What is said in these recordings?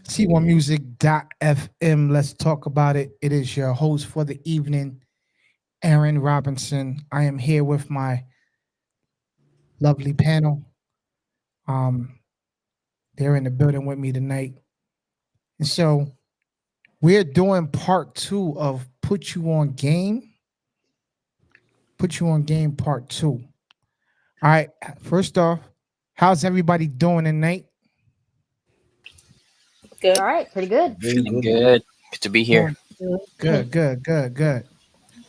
C1music.fm. Let's talk about it. It is your host for the evening, Aaron Robinson. I am here with my lovely panel. Um, they're in the building with me tonight. And so we're doing part two of Put You On Game. Put You On Game part two. All right. First off, how's everybody doing tonight? Good. All right, pretty good. Very Feeling good. good. Good to be here. Doing good.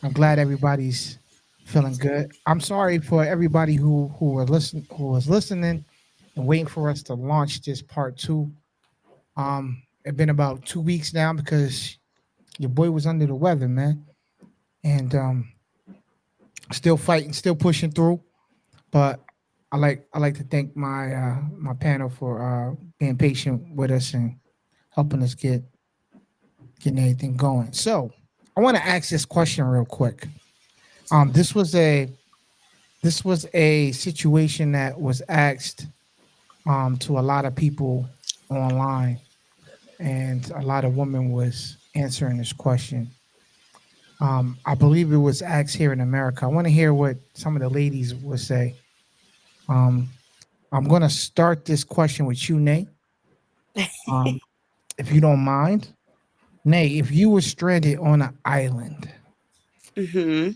I'm glad everybody's feeling good. I'm sorry for everybody who was listening and waiting for us to launch this part two. It's been about 2 weeks now because your boy was under the weather, man, and still fighting, still pushing through. But I like to thank my panel for being patient with us and helping us getting everything going. So I want to ask this question real quick. Um, this was a this was a situation that was asked to a lot of people online, and a lot of women was answering this question. I believe it was asked here in America. I want to hear what some of the ladies would say. Um, I'm going to start this question with you, Nate, um, if you don't mind. Nate, if you were stranded on an island, hmm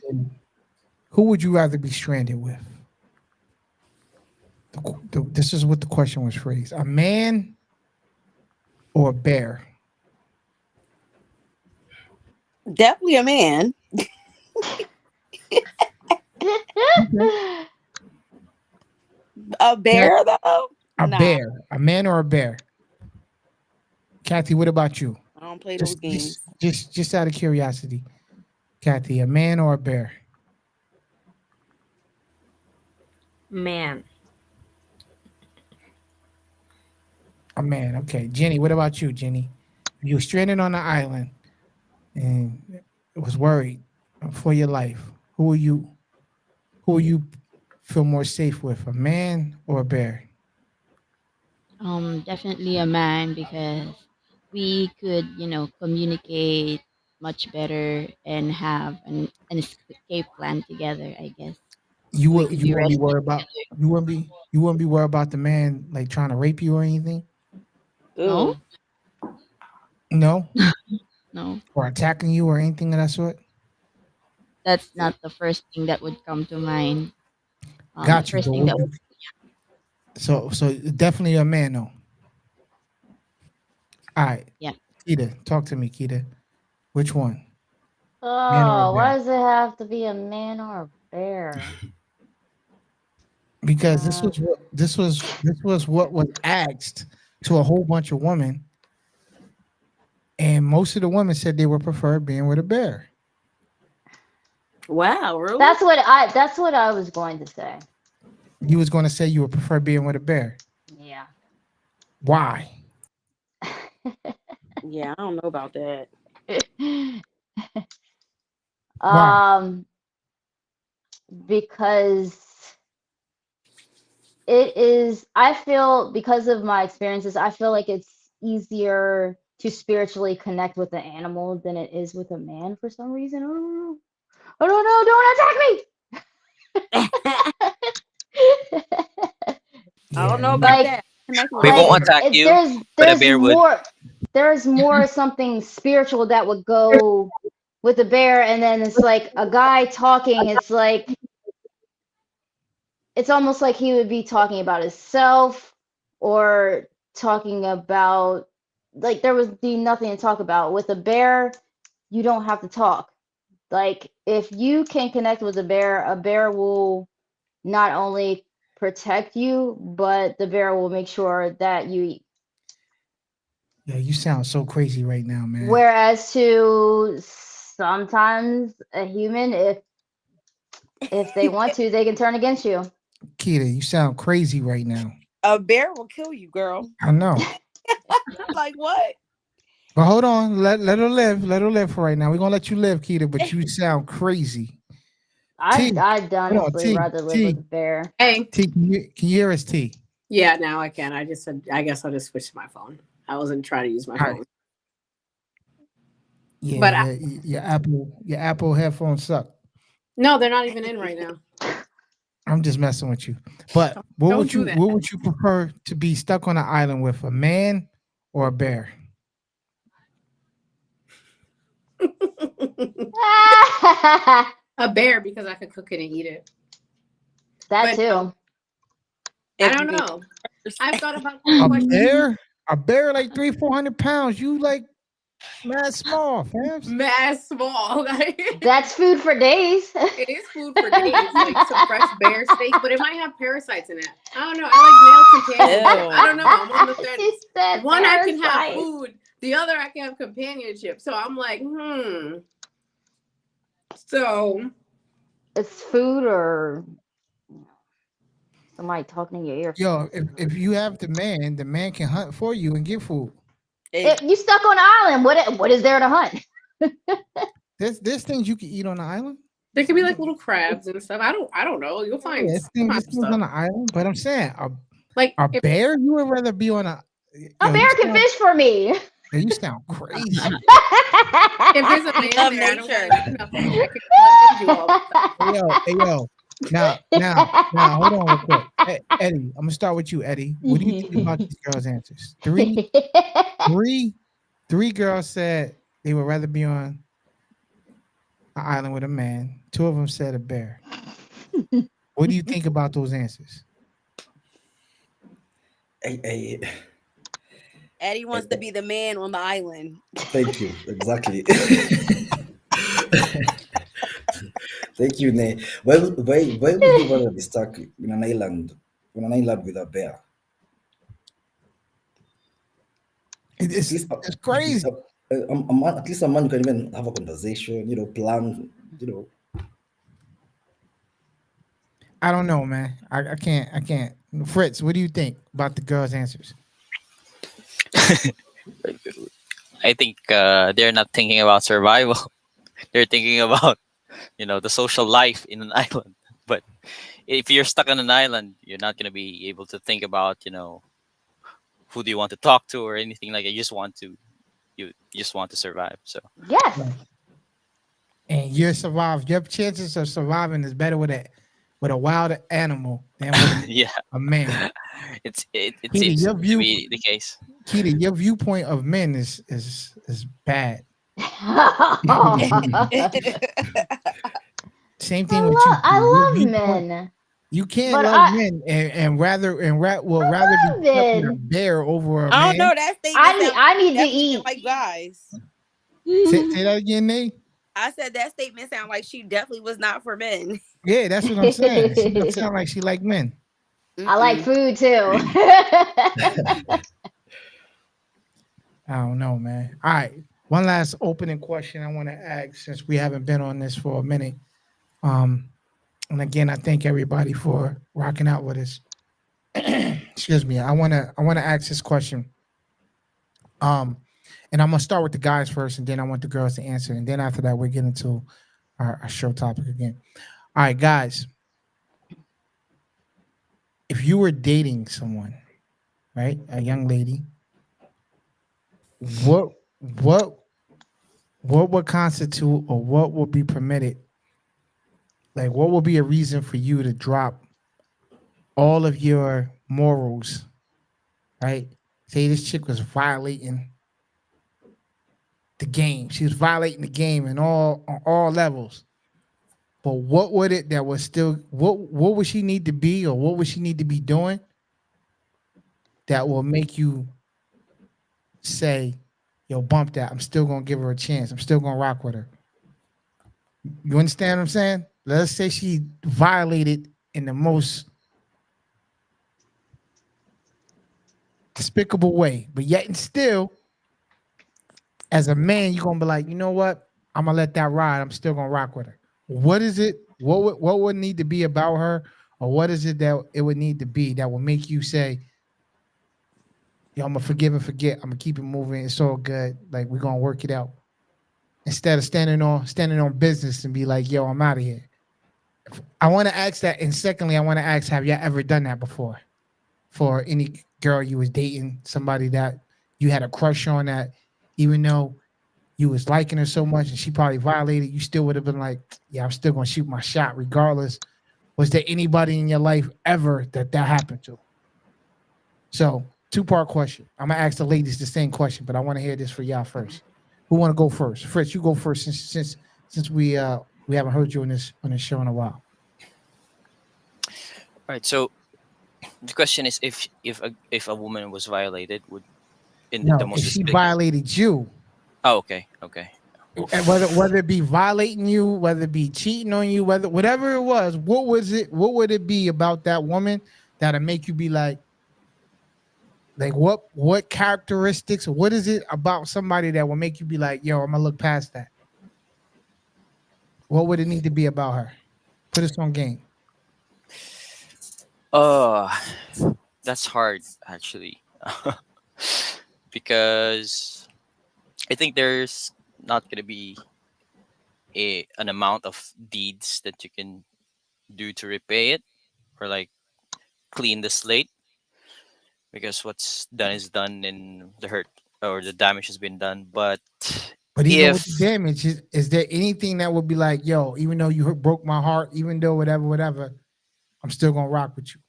who would you rather be stranded with? This is what the question was phrased: a man or a bear? Definitely a man. Okay. A Cat- bear, though? A Nah, bear, a man or a bear? Kathy, what about you? I don't play those Just, games. just, just out of curiosity, Kathy, a man or a bear? Man, A man. Okay, Jenny, what about you, Jenny? You were stranded on an island and was worried for your life. Who are you? Who will you feel more safe with, a man or a bear? definitely a man because we could, communicate much better and have an escape plan together, I guess. You So we will. could You be won't be resting worried about. together. You won't be. You won't be worried about the man like trying to rape you or anything. No, Ooh. No, no, or attacking you or anything of that sort. that's not the first thing that would come to mind. The Got you. first But thing would that you? would, So definitely a man though. All right, yeah, Keita, talk to me, Keita. Which one, man or a Oh, bear? why does it have to be a man or a bear? Because Uh, this was what was asked to a whole bunch of women, and most of the women said they would prefer being with a bear. Wow, really? that's what I was going to say. You was going to say you would prefer being with a bear. Yeah. Why? Yeah, I don't know about that. Why? um, because I feel, because of my experiences, I feel like it's easier to spiritually connect with an animal than it is with a man for some reason. I don't know. I don't know. Don't attack me. I don't Yeah, know you, about like that. Connect with We a like won't bear. attack it, you, there's but a there's bear would. more there's more something spiritual that would go with a bear, and then it's like a guy talking. It's almost like he would be talking about himself, or talking about, like, there would be nothing to talk about. With a bear, you don't have to talk. Like, if you can connect with a bear will not only protect you, but the bear will make sure that you eat. yeah, you sound so crazy right now, man. Whereas to sometimes a human, if they want to, they can turn against you. Keita, you sound crazy right now. A bear will kill you, girl. I know. Like what? But hold on, let her live. Let her live for right now. We're gonna let you live, Keita, but you sound crazy. T, I'd hold on, honestly rather live with a bear. Hey. Can you hear us, T? Yeah, now I can. I guess I switched to my phone. I wasn't trying to use my All right. phone. Yeah, But your Apple headphones suck. No, they're not even in right now. I'm just messing with you. But what Don't would do you that. what would you prefer to be stuck on an island with, a man or a bear? A bear because I could cook it and eat it. That But too. I If don't you know. I've thought about A that question. bear? A bear like 300-400 pounds. You like mad small, fam. Mad small. Like, That's food for days. it is food for days, like some fresh bear steak, but it might have parasites in it. I don't know. I like male companionship. Ew. I don't know. I'm on the He fence. said One I can have parasites. food, the other I can have companionship. So I'm like, So It's food or somebody talking in your ear. Yo, if you have the man can hunt for you and get food. If you stuck on an island, what is there to hunt? There's things you can eat on the island. there could be like little crabs and stuff. I don't know. You'll find, Yeah, you'll there's find things on stuff. the island. But I'm saying Like a if, bear, you would rather be on a A bear can fish for me. Yo, you sound crazy. if there's a man love there, I don't nature. gotta do nothing. I can let them do all the stuff. Hey yo. Now, hold on real quick. Hey, Eddie, I'm gonna start with you, Eddie. What do you think about these girls' answers? Three girls said they would rather be on an island with a man. 2 of them said a bear. What do you think about those answers? Eddie wants to be the man on the island. Thank you. Exactly. Thank you, Nay. Why would you want to be stuck in an island with a bear? It's crazy. At least a man you can even have a conversation, plan, I don't know, man. I can't. Fritz, what do you think about the girls' answers? I think they're not thinking about survival. They're thinking about, the social life in an island. But if you're stuck on an island, you're not going to be able to think about, who do you want to talk to or anything like that. You just want to survive. So Yes. And your chances of surviving is better with a wild animal than with yeah, a man. it Keita, seems your to view- be the case. Keita, your viewpoint of men is bad. Same thing with you. I Keita. Your love viewpoint- men. You can't But love men and rather be stuck with a men. bear over a I man. don't know. That statement I need to definitely eat. sound like guys. Say that again, Nate. I said that statement sound like she definitely was not for men. Yeah, that's what I'm saying. She don't sound like she like men. I like food too. I don't know, man. All right. One last opening question I want to ask, since we haven't been on this for a minute. And again, I thank everybody for rocking out with us. Excuse me. I wanna ask this question. And I'm gonna start with the guys first, and then I want the girls to answer, and then after that, we're getting to our show topic again. All right, guys. If you were dating someone, right, a young lady, what would constitute or what would be permitted? Like, what would be a reason for you to drop all of your morals, right? Say this chick was violating the game. She was violating the game on all levels. But what would it that was still what would she need to be, or what would she need to be doing that will make you say, yo, bump that. I'm still gonna give her a chance. I'm still gonna rock with her. You understand what I'm saying? Let's say she violated in the most despicable way, but yet and still, as a man, you're gonna be like, you know what? I'm gonna let that ride. I'm still gonna rock with her. What is it? What would need to be about her, or what is it that it would need to be that will make you say, yo, I'm gonna forgive and forget. I'm gonna keep it moving. It's all good. Like, we're gonna work it out. Instead of standing on business and be like, yo, I'm out of here. I want to ask that. And secondly, I want to ask, have you ever done that before? For any girl you was dating, somebody that you had a crush on that, even though you was liking her so much and she probably violated, you still would have been like, yeah, I'm still gonna shoot my shot regardless. Was there anybody in your life ever that happened to? So, two-part question. I'm gonna ask the ladies the same question, but I want to hear this for y'all first. Who want to go first? Fritz, you go first since we haven't heard you on this show in a while. Right. So the question is, if a woman was violated, would in the No, most if she specific- violated you, Oh, okay. and whether it be violating you, whether it be cheating on you, whatever it was, what would it be about that woman that'll make you be like what characteristics, what is it about somebody that will make you be like, yo, I'm gonna look past that? What would it need to be about her? Put us on game. That's hard actually, because I think there's not gonna be an amount of deeds that you can do to repay it, or like clean the slate, because what's done is done, and the hurt or the damage has been done. But But even with if the damage, is there anything that would be like, yo, even though you broke my heart, even though whatever, I'm still gonna rock with you?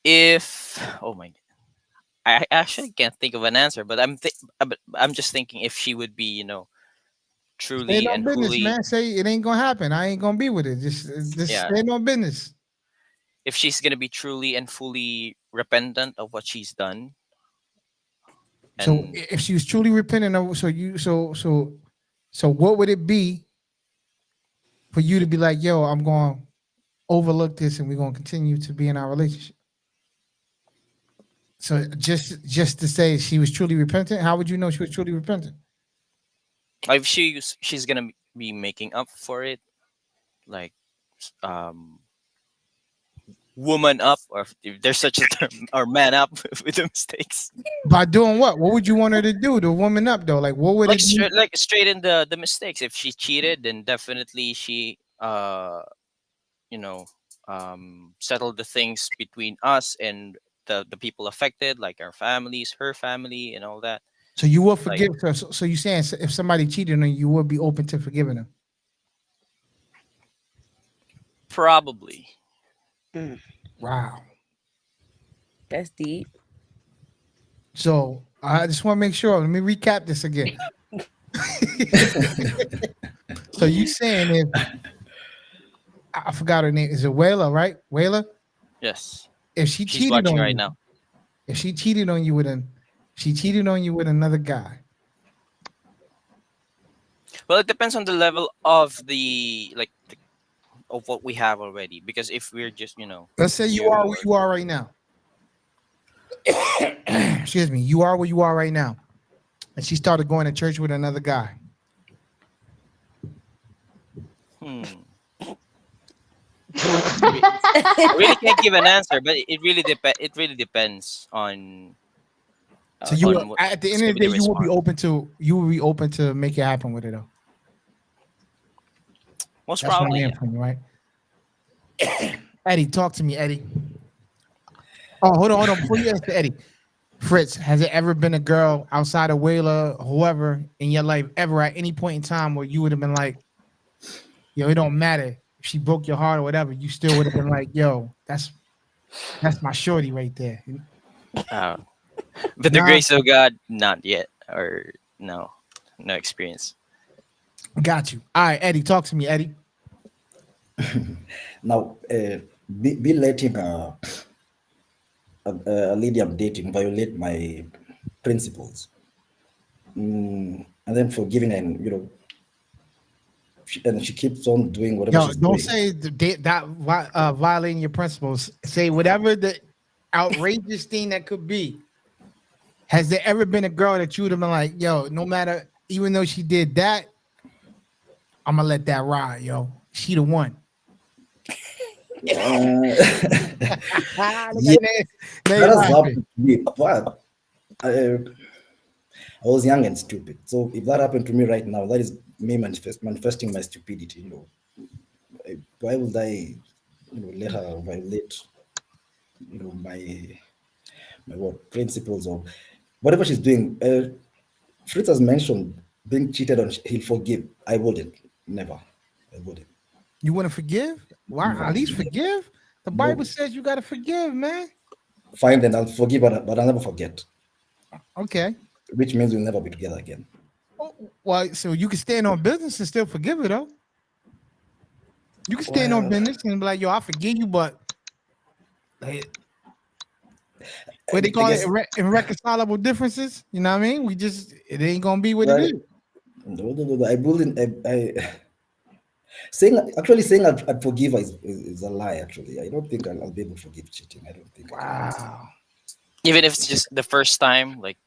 if oh my, I actually can't think of an answer, but I'm just thinking if she would be, Stay truly on and business, fully, man. Say it ain't gonna happen. I ain't gonna be with it. Just Yeah. stay on business. if she's gonna be truly and fully repentant of what she's done. So And if she was truly repentant of, so what would it be for you to be like, yo, I'm going to overlook this and we're going to continue to be in our relationship? So just to say she was truly repentant, how would you know she was truly repentant? if she's gonna be making up for it, like um woman up, or if there's such a term, or man up with the mistakes, By doing what? What would you want her to do? The woman up though? Like what would like it be? straight in the mistakes. If she cheated, then definitely she you know settled the things between us and the people affected, like our families, her family, and all that. So you will Like, forgive her. So you saying if somebody cheated on you, you would be open to forgiving them? probably. Wow. That's deep. So I just want to make sure. Let me recap this again. So you saying if I forgot her name, is it Wayla, right? Wayla? Yes, If she she's cheated watching on right you, now. if she cheated on you with another guy. Well, it depends on the level of of what we have already. Because if we're just Let's say you new, are where you are right now. Excuse me. You are where you are right now. And she started going to church with another guy. I really can't give an answer, but it really depends on. So you on will, what- at the what's end of gonna the be day, you will be response. open to make it happen with it though. Most That's what I'm probably. hearing from you, right? Eddie, talk to me, Eddie. Oh, hold on. Before you answer Eddie, Fritz, has there ever been a girl outside of Wayla, whoever in your life, ever at any point in time where you would have been like, yo, it don't matter if she broke your heart or whatever, you still would have been like, yo, that's my shorty right there. But the Nah. grace of God, not yet, or no experience. Got you. All right, Eddie, talk to me, Eddie. Now, be letting a lady I'm dating violate my principles, and then forgiving, and and she keeps on doing whatever Yo, she's don't doing. say that violating your principles. Say whatever the outrageous thing that could be. Has there ever been a girl that you would have been like, yo, no matter, even though she did that, I'm gonna let that ride, yo. She the one. Yeah, They that has laughing. happened to me, but I was young and stupid. So if that happened to me right now, that is me manifesting my stupidity. Why would I, let her violate, my word, principles or whatever she's doing. Fritz has mentioned being cheated on, he'll forgive. I wouldn't. Never. I wouldn't. You want to forgive? Why? Never. At least forgive. The No. Bible says you got to forgive, man. Fine, then I'll forgive, but I'll never forget. Okay. Which means we'll never be together again. Oh, well, so you can stand on business and still forgive her, though. You can stand on Well, business and be like, yo, I forgive you, but like, what they I call it, guess- irreconcilable differences. You know what I mean? It ain't gonna be what it is. No. I wouldn't. Saying I'd forgive her is a lie. Actually, I don't think I'll be able to forgive cheating. I don't think. I can. Wow. Even if it's just the first time, like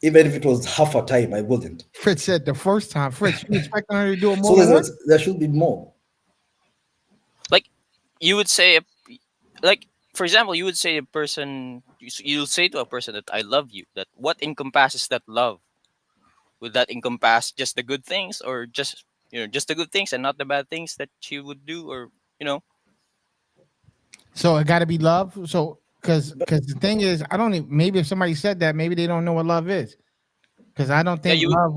Even if it was half a time, I wouldn't. Fritz said the first time. Fritz, you expecting her to do it So more than once? there should be more. you would say, like for example, you would say a person, you'll say to a person that I love you. That what encompasses that love? Would that encompass just the good things, or just just the good things and not the bad things that she would do, or So it got to be love. So because the thing is, I don't even, maybe if somebody said that, maybe they don't know what love is. Because I don't think you would- love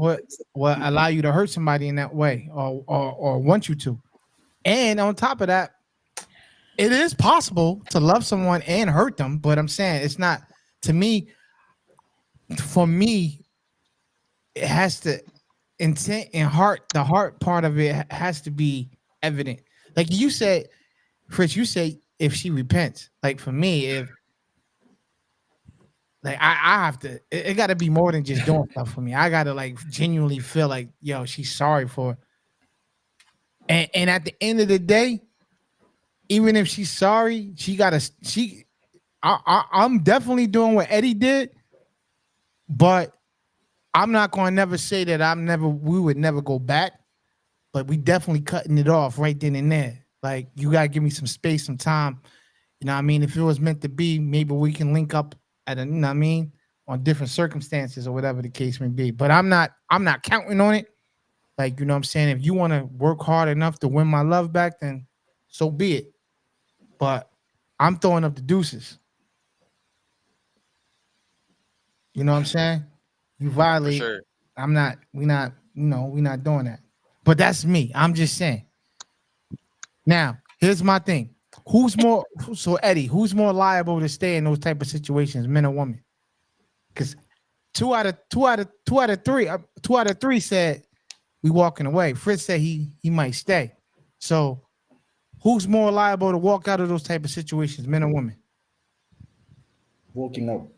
would allow you to hurt somebody in that way, or want you to. And on top of that, it is possible to love someone and hurt them, but I'm saying it's not, to me, for me, it has to, intent and heart, the heart part of it has to be evident. Like you said, Fritz, you say if she repents. Like for me, if like I have to, it got to be more than just doing stuff for me. I got to like genuinely feel like, yo, she's sorry for it. And at the end of the day, even if she's sorry, I'm definitely doing what Eddie did, but I'm not going to never say that we would never go back, but we definitely cutting it off right then and there. Like, you got to give me some space, some time. You know what I mean? If it was meant to be, maybe we can link up at you know what I mean, on different circumstances or whatever the case may be. But I'm not counting on it. Like, you know what I'm saying? If you want to work hard enough to win my love back, then so be it. But I'm throwing up the deuces. You know what I'm saying? You for violate. sure. We're not doing that. But that's me. I'm just saying. Now, here's my thing. Eddie, who's more liable to stay in those type of situations, men or women? Because two out of three said we walking away. Fritz said he might stay. So who's more liable to walk out of those type of situations, men or women? Walking out.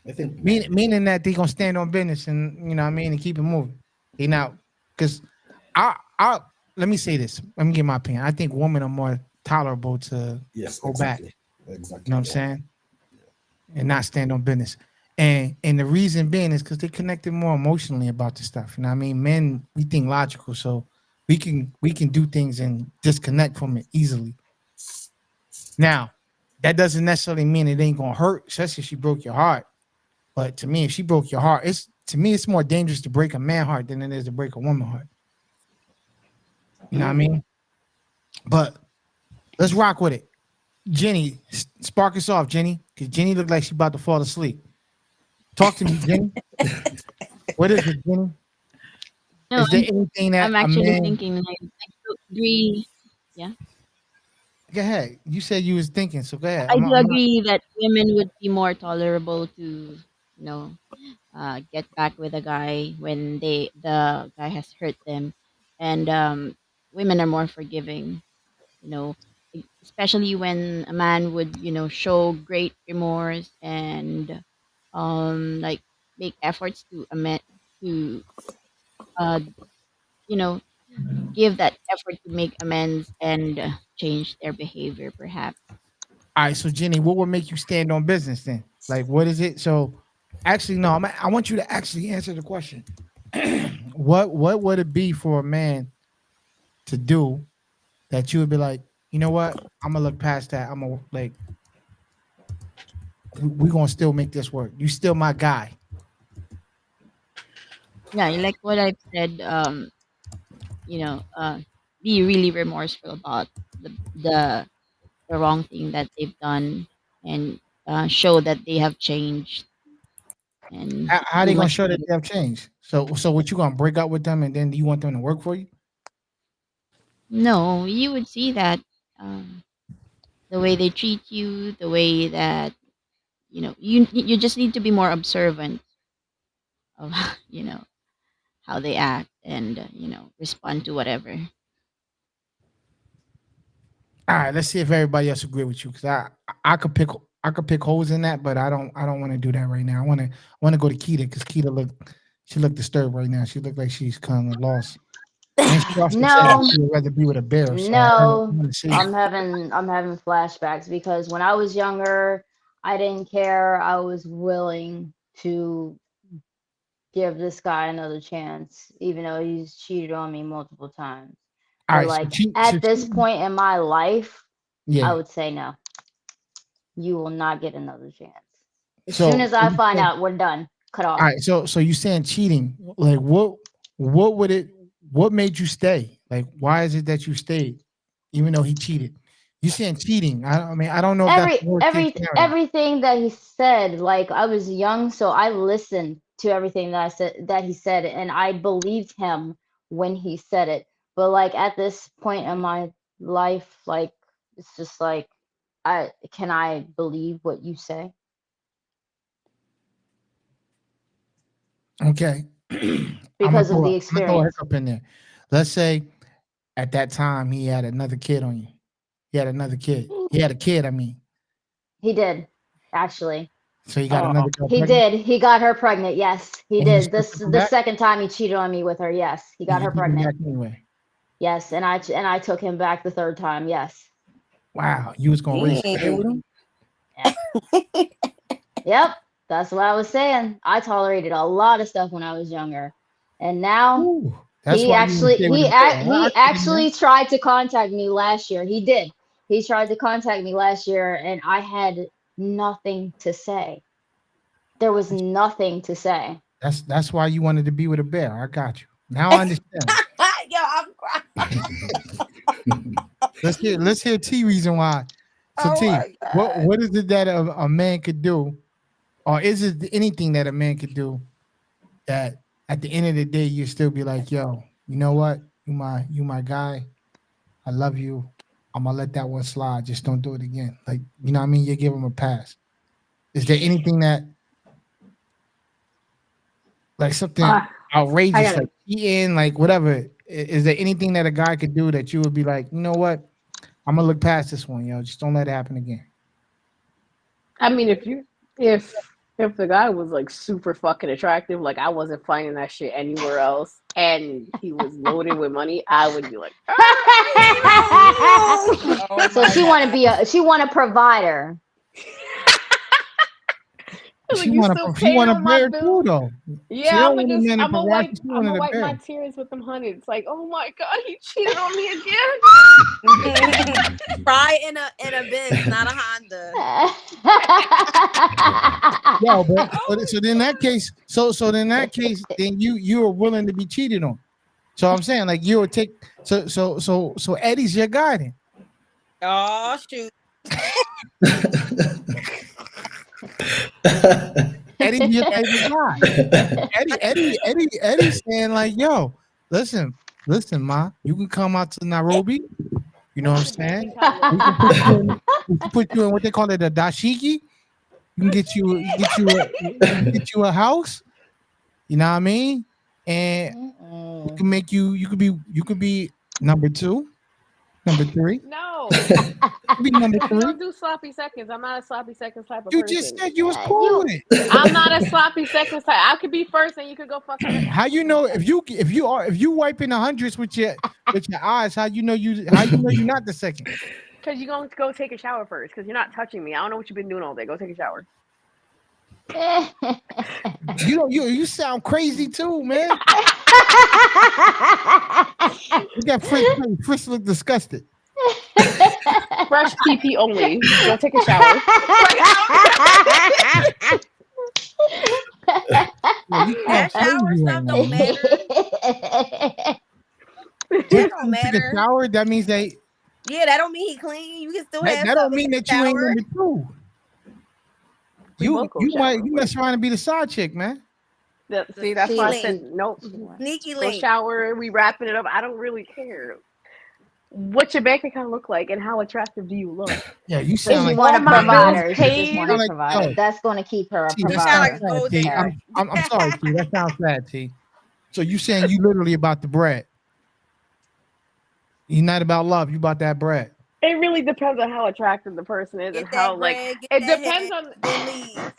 I think. Meaning that they gonna stand on business and you know what I mean and keep it moving. They not, because I let me say this. Let me give my opinion. I think women are more tolerable to Yes. go Exactly. back. Exactly. You know what I'm saying? And not stand on business. And the reason being is because they connected more emotionally about the stuff. You know what I mean? Men, we think logical, so we can do things and disconnect from it easily. Now, that doesn't necessarily mean it ain't gonna hurt, especially if she broke your heart. But to me, if she broke your heart, it's more dangerous to break a man heart than it is to break a woman heart. You know what I mean? But let's rock with it. Jenny, spark us off, Jenny, because Jenny looked like she about to fall asleep. Talk to me, Jenny. What is it, Jenny? No, Is there anything that I'm a actually man? thinking like I do agree. Go ahead. You said you was thinking, so go ahead. I do agree that women would be more tolerable to, get back with a guy when the guy has hurt them, and women are more forgiving. You know, especially when a man would show great remorse and like make efforts to amend to uh you know give that effort to make amends and change their behavior perhaps. All right, so Jenny, what would make you stand on business then? Like, what is it? So, actually, no, I want you to actually answer the question. What would it be for a man to do that you would be like, you know what? I'm gonna look past that. I'm gonna like, we gonna still make this work. You still my guy. Yeah, like what I've said, you know, uh, be really remorseful about the the wrong thing that they've done, and show that they have changed. And How do they gonna much show that better. they have changed? So what you gonna break up with them and then you want them to work for you? No, you would see that um, the way they treat you, the way that you just need to be more observant of how they act and respond to whatever. All right, let's see if everybody else agree with you because I could pick holes in that, but I don't want to do that right now. I want to go to Keita because Keita look disturbed right now. She looked like she's kind of lost. And she also said that No, she would rather be with a bear. So I no, want to see. I'm having flashbacks because when I was younger, I didn't care. I was willing to give this guy another chance, even though he's cheated on me multiple times. All But right, like at this point in my life, I yeah. would say no. You will not get another chance. As So soon as I you find said- out, we're done. Cut all off. right, so you saying cheating? Like what made you stay? Like why is it that you stayed even though he cheated? You saying cheating? I mean I don't know if that's the worst case scenario. Everything that he said, like I was young, so I listened to everything that he said, and I believed him when he said it. But like at this point in my life, like it's just like I believe what you say? Okay. Because of the I'm gonna throw a experience. hiccup in there. Let's say at that time he had another kid on you. He had another kid. He had a kid, I mean. He did, actually. So he got Oh. another girl He pregnant. did. He got her pregnant. Yes, he And you did. still This took him the back? second time he cheated on me with her. Yes, he got You her took him back pregnant. anyway. Yes, and I took him back the third time. Yes. Wow. You was gonna raise a kid with him? Yep, that's what I was saying. I tolerated a lot of stuff when I was younger, and now Ooh, that's he why you actually didn't stay with the girl. he actually tried to contact me last year. He did. He tried to contact me last year, and I had nothing to say. There was nothing to say. That's why you wanted to be with a bear. I got you. Now I understand. Yo, I'm crying. Let's hear T reason why. So Oh T, my God. what is it that a man could do, or is it anything that a man could do that at the end of the day you still be like, yo, you know what? You my guy. I love you. I'm gonna let that one slide. Just don't do it again. Like, you know what I mean? You give him a pass. Is there anything that like something I outrageous, gotta- like eating, like whatever? Is there anything that a guy could do that you would be like, you know what? I'm gonna look past this one, yo. Just don't let it happen again. I mean, if the guy was like super fucking attractive, like I wasn't finding that shit anywhere else, and he was loaded with money, I would be like, Oh So my she want a provider. like, She you want still a paying on my bear bill? too, though. Yeah, She I'm don't want a gonna man to provide, wipe, she wanted a wipe bear. my tears with them honey. It's like, oh my god, he cheated on me again. Try in a Benz, not a Honda. Yo, but so in that case, then you are willing to be cheated on. So I'm saying, like, you would take so Eddie's your guy then. Oh shoot. Eddie's your type of guy. Eddie's saying like, yo, listen, ma, you can come out to Nairobi. You know what I'm saying? We can put you in what they call it, a dashiki. You can get you a house. You know what I mean? And we can make you could be number 2, number 3. No, You be number we 3. don't do sloppy seconds. I'm not a sloppy seconds type of You person. just said you was cool with it. I'm not a sloppy seconds type. I could be first, and you could go fuck. How you know if you wiping the hundreds with your eyes? How you know you're not the second? Because you're going to go take a shower first. Because you're not touching me. I don't know what you've been doing all day. Go take a shower. You sound crazy too, man. You got Frisk look disgusted. Fresh PP only. Go take a shower. That shower stuff don't matter. It don't Take a matter. shower. That means Yeah, that don't mean he clean. You can still have that don't something mean in that the you ain't shower. number 2. We both go shower. you mess around and be the side chick, man. See, that's why I Sneaky said nope. Sneaky Go link. shower. We wrapping it up. I don't really care what your bank account look like and how attractive do you look. Yeah, you So sound you like want a All my bills provider. She just want a sound like provider. yo, That's going to keep her a T, that You sound like sounds provider. a gold sad, T. digger. I'm sorry, T. That sounds sad, T. So you saying you literally about the bread? You're not about love. You about that bread. It really depends on how attractive the person is Get and how that like bread, get it that depends head, on. then leave.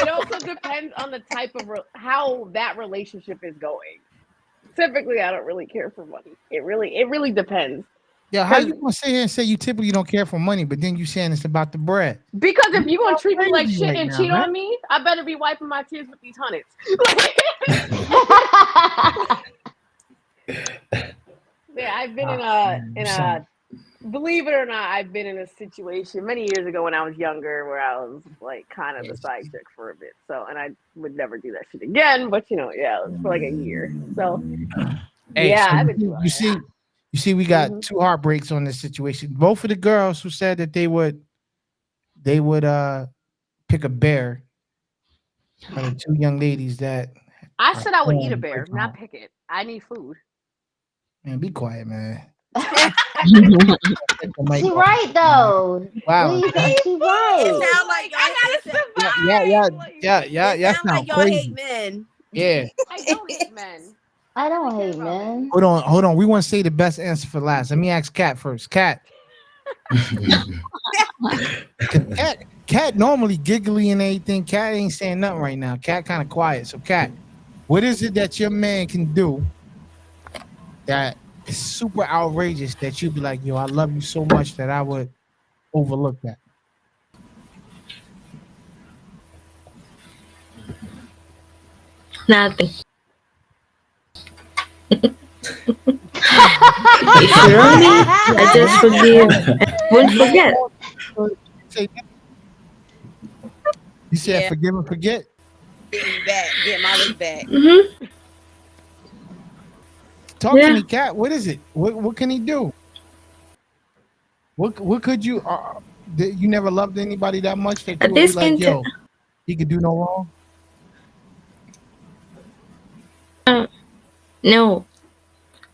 It also depends on the type of how that relationship is going. Typically, I don't really care for money. It really depends. Yeah, how you gonna sit here and say you typically don't care for money, but then you saying it's about the bread? Because if you're gonna treat me like crazy shit right and now, cheat man. on me, I better be wiping my tears with these hundreds. Yeah, I've been in a believe it or not, I've been in a situation many years ago when I was younger where I was like kind of the side chick for a bit. So, and I would never do that shit again. But yeah, it was for like a year. So, Hey, yeah, so I've been through all that. you see, we got two heartbreaks on this situation. Both of the girls who said that they would pick a bear are the two young ladies that I said I would eat a break bear, my not heart. pick it. I need food. Man, be quiet, man. She right though. Wow. Please, she It right. sounds like I y'all. gotta Yeah. It sounds like Sound y'all crazy. hate men. Yeah. I don't hate men. I don't care hate about men. Hold on. We want to say the best answer for last. Let me ask Kat first. Kat. Kat normally giggly and everything. Kat ain't saying nothing right now. Kat kind of quiet. So Kat, what is it that your man can do that is super outrageous that you'd be like, yo, I love you so much that I would overlook that? Nothing. If you wrong me, I just forgive and won't forget. You said Yeah. forgive and forget? Get me back. Get Molly back. Mm-hmm. Talk to Yeah. me, Kat. What is it? What can he do? What could you you never loved anybody that much that you At would be this like, point, yo, he could do no wrong? no.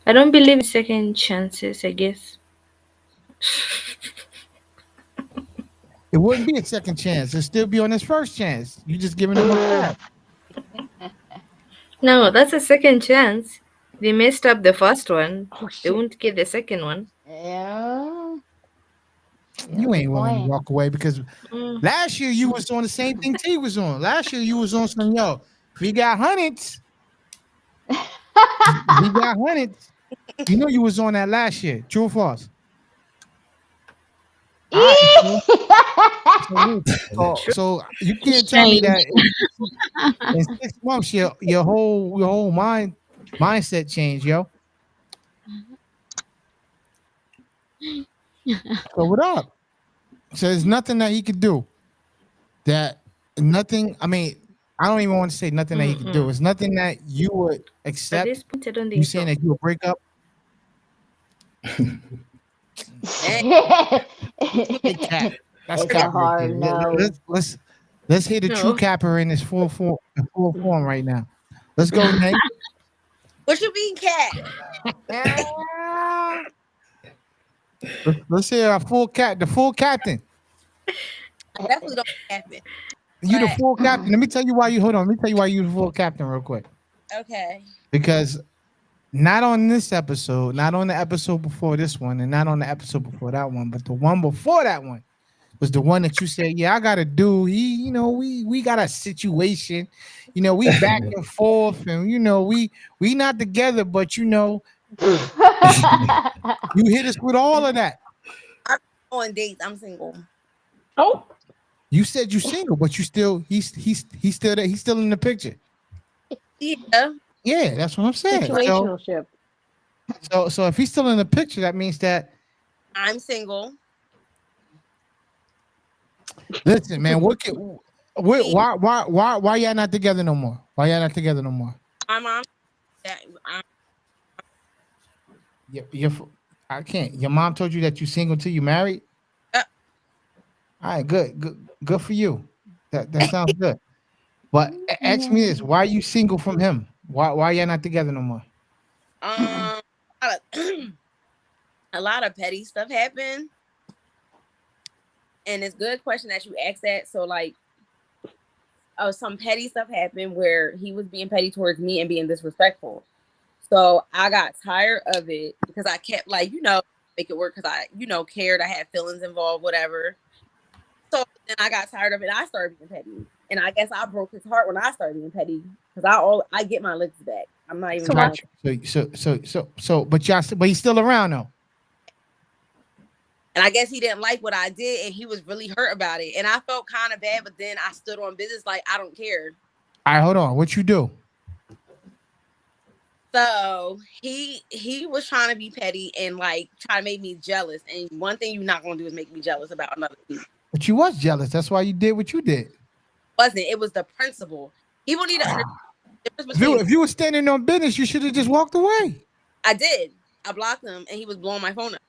I don't believe in second chances, I guess. It wouldn't be a second chance. It'd still be on his first chance. You just giving him a pass. No, that's a second chance. They messed up the first one. Oh, They shit. won't get the second one. Yeah. You ain't willing to point. walk away because Mm. last year you was on the same thing T was on. Last year you was on some, yo, if he got hundreds, he got hundreds. You know you was on that last year. True or false? So you can't tell me that in 6 months your whole mindset changed, yo. So what up? So there's nothing that he could do. Nothing. I mean, I don't even want to say nothing that he could do. It's nothing that you would At accept. this point, I don't You think saying so. that you would break up? Cat. That's It's Cat a hard right no. there. Let's hear the true No. capper in his full form right now. Let's go, Nate. What you mean, cat? Let's hear our the full captain. Definitely don't happen. You the Right. full captain. Let me tell you why you the full captain real quick. Okay. Because not on this episode, not on the episode before this one, and not on the episode before that one, but the one before that one was the one that you said, yeah, I got a dude. We got a situation. We back and forth, and we not together, but you hit us with all of that. On dates, I'm single. Oh, You said you single, but you still he's still there. He's still in the picture. Yeah. Yeah, that's what I'm saying. situational ship. So if he's still in the picture, that means that. I'm single. Listen, man, why y'all not together no more? Why y'all not together no more? My mom. I can't. Your mom told you that you single till you married. Uh. All right, good for you. That sounds good. But ask me this: why are you single from him? Why y'all not together no more? A lot of, a lot of petty stuff happened, and it's a good question that you asked that. So like, some petty stuff happened where he was being petty towards me and being disrespectful. So I got tired of it because I kept like, make it work because I, cared. I had feelings involved, whatever. So then I got tired of it. I started being petty, and I guess I broke his heart when I started being petty because I get my licks back. I'm not even. Got you. But he's still around though. And I guess he didn't like what I did, and he was really hurt about it. And I felt kind of bad, but then I stood on business like I don't care. All right, hold on. What you do? So he was trying to be petty and like try to make me jealous. And one thing you're not gonna do is make me jealous about another thing. But you was jealous. That's why you did what you did. It was the principle. People need to understand the difference If you were standing on business, you should have just walked away. I did. I blocked him, and he was blowing my phone up.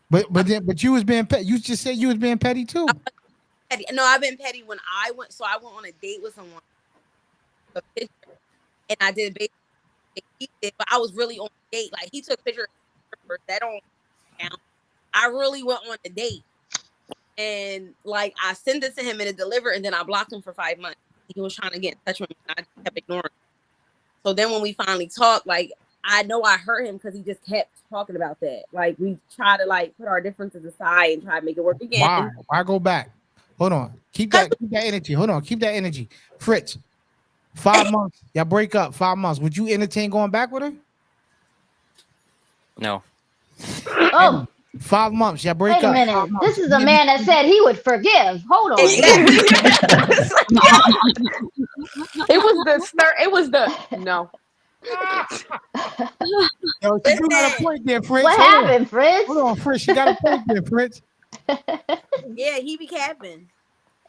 But you was being petty. You just said you was being petty too. Petty. No, I've been petty when I went. So I went on a date with someone, and I did basically he did, but I was really on a date. Like he took pictures that don't count. I really went on a date, and like I sent it to him and it delivered, and then I blocked him for 5 months. He was trying to get in touch with me, and I kept ignoring him. So then when we finally talked, like I know I hurt him because he just kept talking about that. Like we try to like put our differences aside and try to make it work again. Why go back? Hold on. Keep that energy. Hold on. Keep that energy. Fritz, 5 months. Y'all break up 5 months. Would you entertain going back with her? No. Oh, 5 months. Y'all break wait a up. minute. This is a man that said he would forgive. Hold on. It was the no. Yo, you got a point there, Fritz. What happened, Fritz? Hold on, Fritz. You got a point there, Fritz. Yeah, he be capping.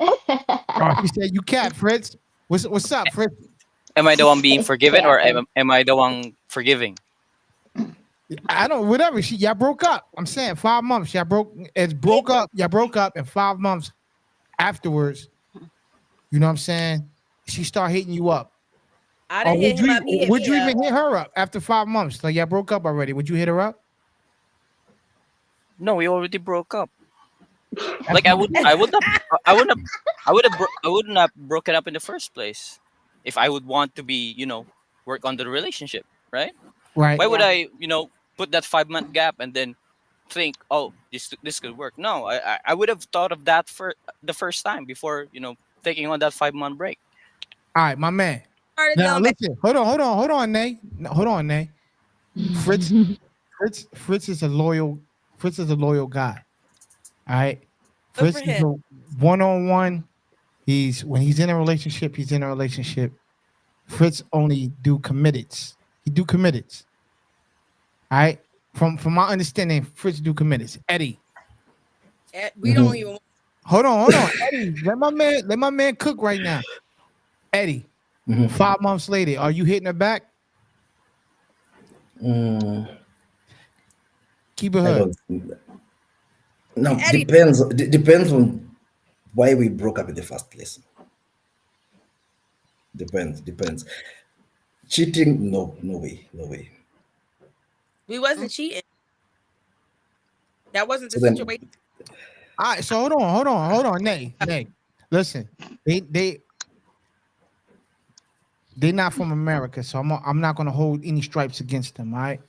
Oh, he said you cat, Fritz. What's up, Fritz? Am I the one being forgiven, or am I the one forgiving? I don't. Whatever. Y'all broke up. I'm saying 5 months. Y'all broke up. Y'all broke up, and 5 months afterwards. You know what I'm saying? She start hitting you up. I didn't hit him up. Would you even hit her up after 5 months? Like y'all broke up already. Would you hit her up? No, we already broke up. Like I wouldn't have broken up in the first place if I would want to be, work on the relationship, right? Right. Why would I, put that 5 month gap and then think, oh, this could work? No, I would have thought of that for the first time before, taking on that 5 month break. All right, my man. Now listen, hold on, Nay. No, hold on, Nay. Fritz is a loyal guy. All right. Fritz is a one-on-one. When he's in a relationship, he's in a relationship. Fritz only do committeds. He do committeds. All right. From my understanding, Fritz do committeds. Eddie. We don't even. Hold on. Eddie, let my man cook right now. Eddie. 5 months later, are you hitting her back? Keep it hood. No, depends on why we broke up in the first place. Depends. Cheating? No way. We wasn't cheating. That wasn't the situation. All right, so hold on, Nay. Listen, they're not from America, so I'm not gonna hold any stripes against them. All right,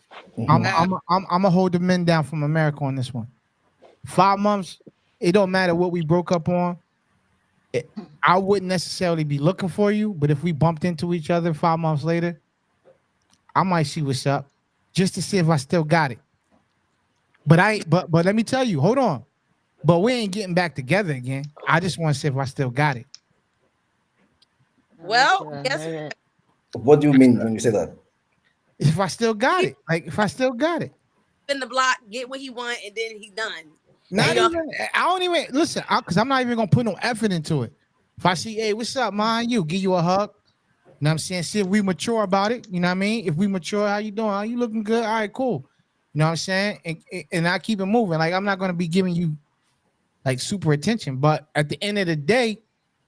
I'm gonna hold the men down from America on this one. 5 months, it don't matter what we broke up on. I wouldn't necessarily be looking for you, but if we bumped into each other 5 months later, I might see what's up, just to see if I still got it. But let me tell you, hold on. But we ain't getting back together again. I just want to see if I still got it. Well, guess what do you mean when you say that? If I still got it, in the block, get what he want, and then he's done. I don't even listen, because I'm not even gonna put no effort into it. If I see, hey, what's up, man? You give you a hug. You know what I'm saying? See if we mature about it. You know what I mean? If we mature, how you doing? How you looking good? All right, cool. You know what I'm saying? And I keep it moving. Like I'm not gonna be giving you like super attention, but at the end of the day,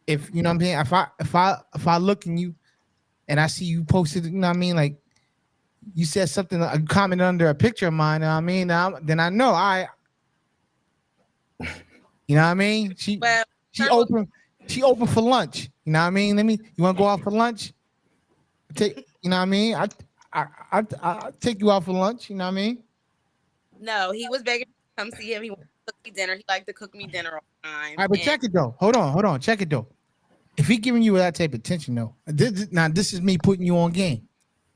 if you know what I'm saying, if I look in you and I see you posted, you know what I mean, like you said something, a comment under a picture of mine, you know what I mean, then I know you know what I mean. Well, She open for lunch. You know what I mean. You want to go out for lunch? You know what I mean. I take you out for lunch. You know what I mean. no, he was begging me to come see him. He wanted to cook me dinner. He liked to cook me dinner all the time. All right, but check it though. Hold on. Check it though. If he giving you that type of attention though, this is me putting you on game.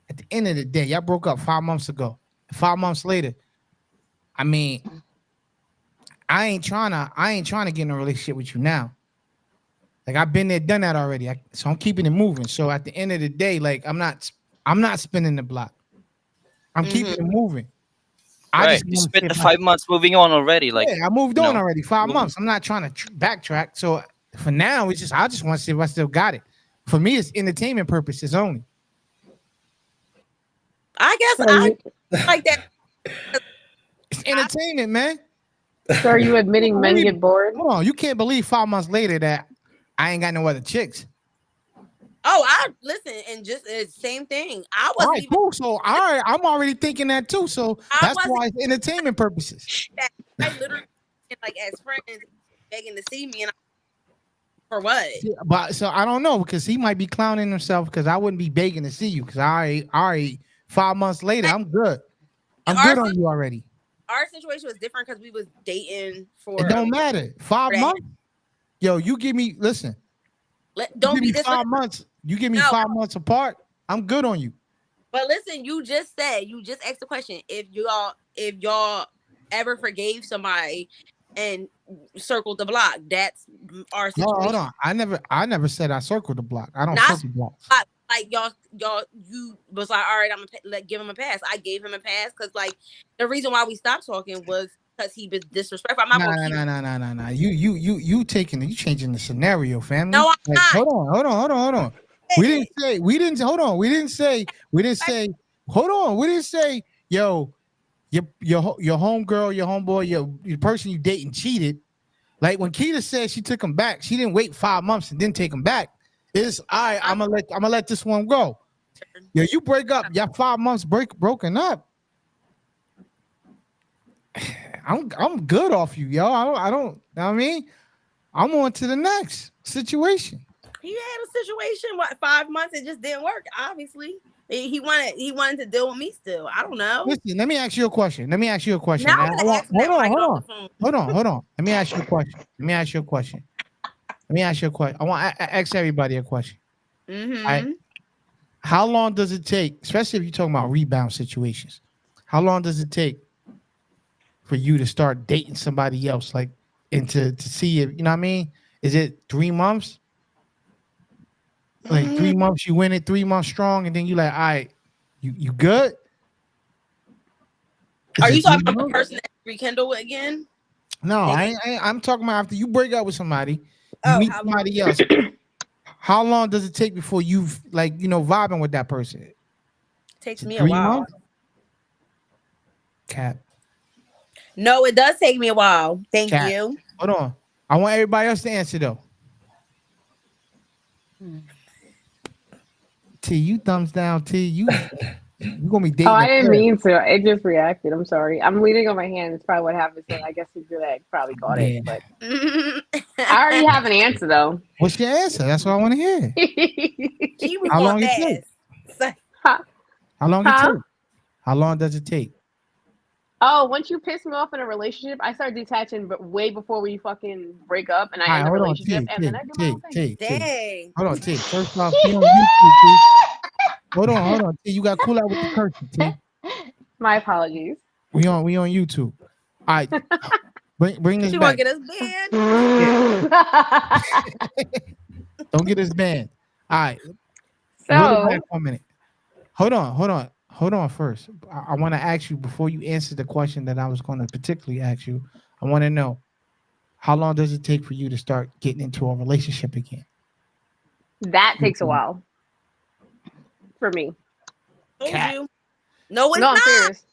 At the end of the day, y'all broke up 5 months ago. 5 months later, I mean, I ain't trying to get in a relationship with you now. Like I've been there, done that already. So I'm keeping it moving. So at the end of the day, like I'm not spinning the block. I'm keeping it moving. Right. You spent the 5 months moving on already. Like I moved on already. 5 months. I'm not trying to backtrack. So for now, it's just I just want to see if I still got it. For me, it's entertainment purposes only. I guess I like that. It's entertainment, man. So are you admitting men get bored? Hold on, you can't believe 5 months later that I ain't got no other chicks. Oh, I listen, and just same thing. I wasn't even cool. So all right, I'm already thinking that too. So that's why it's entertainment purposes. I literally like as friends begging to see me, and for what? But so I don't know because he might be clowning himself because I wouldn't be begging to see you because I already 5 months later I'm good. I'm good on you already. Our situation was different because we was dating for. It don't matter. 5 months. Yo, you give me listen. Don't be this 5 months. You give me 5 months apart. I'm good on you. But listen, you just asked the question if y'all ever forgave somebody and circled the block. That's our situation. No, hold on. I never said I circled the block. I don't circle blocks. Like you was like, all right, I'm gonna give him a pass. I gave him a pass because like the reason why we stopped talking was because he was disrespectful. I'm not No. You changing the scenario, family. No, I'm not. Hold on. We didn't say, yo, your homegirl, your homeboy, your person you dating cheated. Like when Keita said she took him back, she didn't wait 5 months and then take him back. It's all right, I'm gonna let this one go. Yo, you break up, y'all 5 months broken up. I'm good off you, yo. I don't know what I mean? I'm on to the next situation. He had a situation, 5 months, it just didn't work. Obviously, he wanted to deal with me still. I don't know. Listen, let me ask you a question. Now I'm gonna ask him Hold on. Let me ask you a question. I want to ask everybody a question. Mm-hmm. How long does it take, especially if you're talking about rebound situations? How long does it take for you to start dating somebody else, like, and to see if you know what I mean? Is it 3 months? Like 3 months, you win it 3 months strong, and then you like, all right, you good? Are you talking about the person that rekindle again? No, I'm talking about after you break up with somebody, you meet somebody else. How long does it take before you've vibing with that person? Takes me a while. Cap. No, it does take me a while. Thank you. Hold on. I want everybody else to answer though. T, you thumbs down. T, you gonna be dating. Oh, I didn't mean to. It just reacted. I'm sorry. I'm leaning on my hand. It's probably what happened. So I guess he probably got it. But I already have an answer though. What's your answer? That's what I want to hear. How long it take? How long it take? How long does it take? Oh, once you piss me off in a relationship, I start detaching, but way before we fucking break up, and I end the relationship, and then I do my own thing. Dang. Hold on, T. First off, you on YouTube, T. Hold on, T. You got to cool out with the cursing, T. My apologies. We on YouTube. All right, bring this you back. You want to get us banned? Don't get us banned. All right. So, back 1 minute. Hold on first. I want to ask you before you answer the question that I was going to particularly ask you. I want to know, how long does it take for you to start getting into a relationship again? That takes a while. For me. Told you. No, it's not. I'm serious.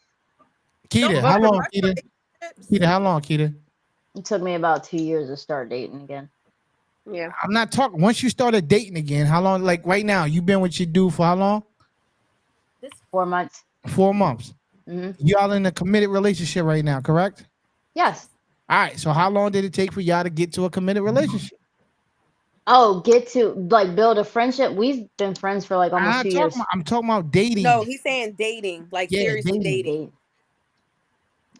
Keita, how long, Keita? Keita, how long, Keita? It took me about 2 years to start dating again. Yeah. I'm not talking. Once you started dating again, how long? Like right now, you been with your dude for how long? 4 months. 4 months. Hmm. Y'all in a committed relationship right now, correct? Yes. All right. So how long did it take for y'all to get to a committed relationship? Oh, get to like build a friendship. We've been friends for like almost 2 years. I'm talking about dating. No, he's saying dating, like Yeah, seriously dating. dating. Date.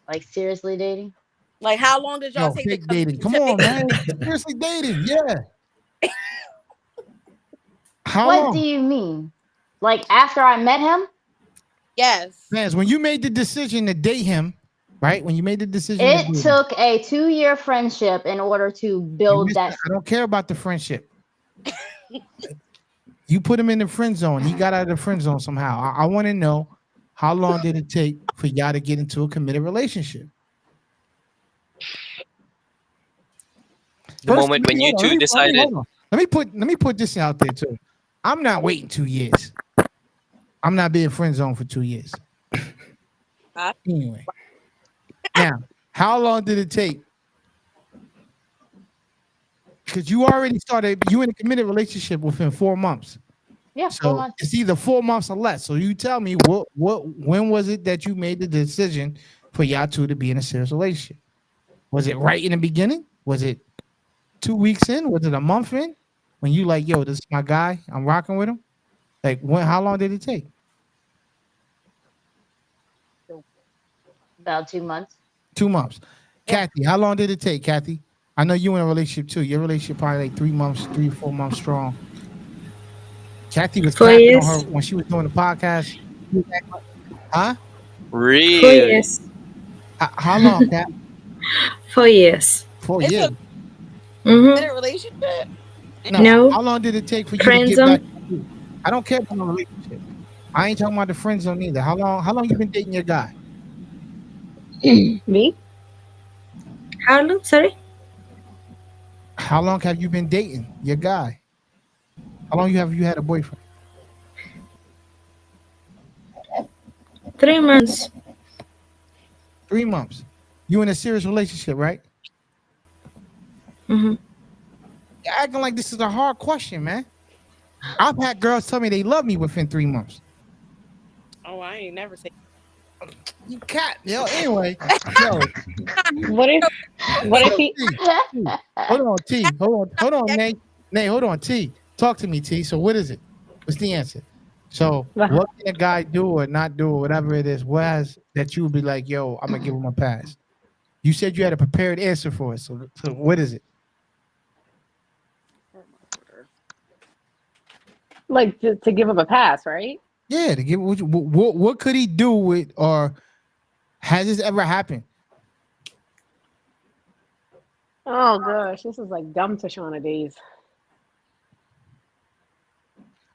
Like seriously dating. Like how long did y'all No, take to fake come dating. Come to on, make- man. Seriously dating. Yeah. How What long? do you mean? Like after I met him? Yes. Vance, when you made the decision to date him, right? When you made the decision to It date him, took a 2-year friendship in order to you build missed that. it. I don't care about the friendship. You put him in the friend zone. He got out of the friend zone somehow. I want to know how long did it take for y'all to get into a committed relationship? The moment when you hold on, two let me- decided. hold on. Let me put this out there too. I'm not waiting 2 years. I'm not being friend zone for 2 years. Anyway, now how long did it take? Because you already started. You in a committed relationship within 4 months. Yeah, 4 So months. it's either 4 months or less. So you tell me when was it that you made the decision for y'all two to be in a serious relationship? Was it right in the beginning? Was it 2 weeks in? Was it a month in? When you like, yo, this is my guy, I'm rocking with him. Like when? How long did it take? About 2 months. 2 months. Yeah. Kathy, how long did it take, Kathy? I know you in a relationship too. Your relationship probably like 3 months, 3 or 4 months strong. Kathy was 4 capping on years. her when she was doing the podcast. Huh? 4 Really? years. How long, Kat? 4 years. 4 It's years. a Mm-hmm. committed relationship. No. How long did it take for you Friend to get zone. back? To you? I don't care about no relationship. I ain't talking about the friend zone either. How long you been dating your guy? Me? How long? Sorry. How long have you been dating your guy? How long have you had a boyfriend? 3 months. 3 months. You in a serious relationship, right? Mm-hmm. You're acting like this is a hard question, man. I've had girls tell me they love me within 3 months. Oh, I ain't never say. You cat, yo. Anyway, yo. What if he? T, hold on, T. Hold on, Nate. Nate, hold on, T. Talk to me, T. So what is it? What's the answer? So what can a guy do or not do or whatever it is? What has that you would be like, yo, I'm gonna give him a pass? You said you had a prepared answer for it. So what is it? Like to give him a pass, right? Yeah, to give what could he do with or has this ever happened? Oh gosh, this is like dumb Tashana days.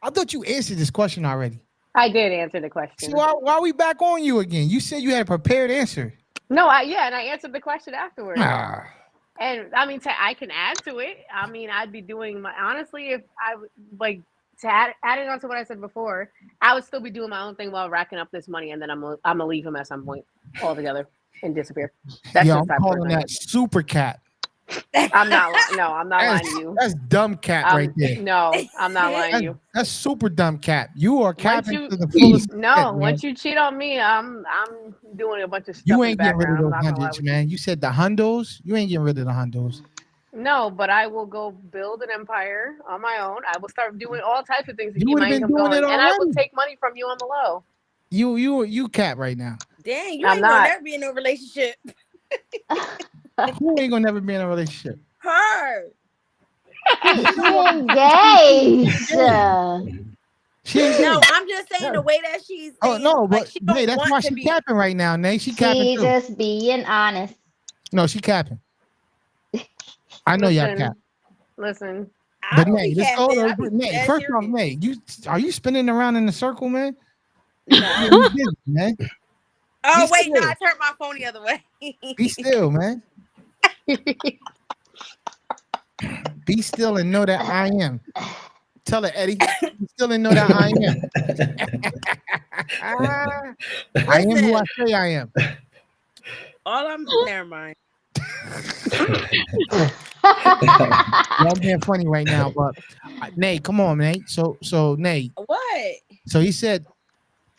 I thought you answered this question already. I did answer the question. So why are we back on you again? You said you had a prepared answer. No, and I answered the question afterwards. Ah. And I mean, I can add to it. I mean, I'd be doing my honestly, if I would like to adding on to what I said before, I would still be doing my own thing while racking up this money, and then I'm gonna leave him at some point altogether and disappear. That's Yo, just I'm that calling person. that super cat. I'm not. No, I'm not lying to you. That's dumb cat right there. No, I'm not lying to you. That's super dumb cat. You are capping you- to the fullest. No, extent, man. once you cheat on me, I'm doing a bunch of stuff You in the ain't getting rid of background. I'm those not gonna lie hundreds, with you. man. You said the hundos. You ain't getting rid of the hundos. No, but I will go build an empire on my own. I will start doing all types of things to You keep would've my been income doing going, it and I will already. take money from you on the low. You cap right now. Dang, you I'm ain't gonna not. never be in a relationship. Who ain't gonna never be in a relationship? Her. Engaged. She ain't No, gay. I'm just saying the way that she's Oh saying, no, like but she don't hey, that's want why to she be. capping right now, Nate. She capping She too. just being honest. No, she capping. I know y'all cap. Listen. I But don't Nate, be let's go. capping. I be Nate, dead first off, serious. Nate, are you spinning around in a circle, man? No. You busy, man. Oh Be wait, no, still. I turned my phone the other way. Be still, man. Be still and know that I am. Tell it, Eddie. Be still and know that I am. I am who I say I am. All I'm never mind. Y'all being funny right now, but Nate, come on, Nate. So Nate, What? so he said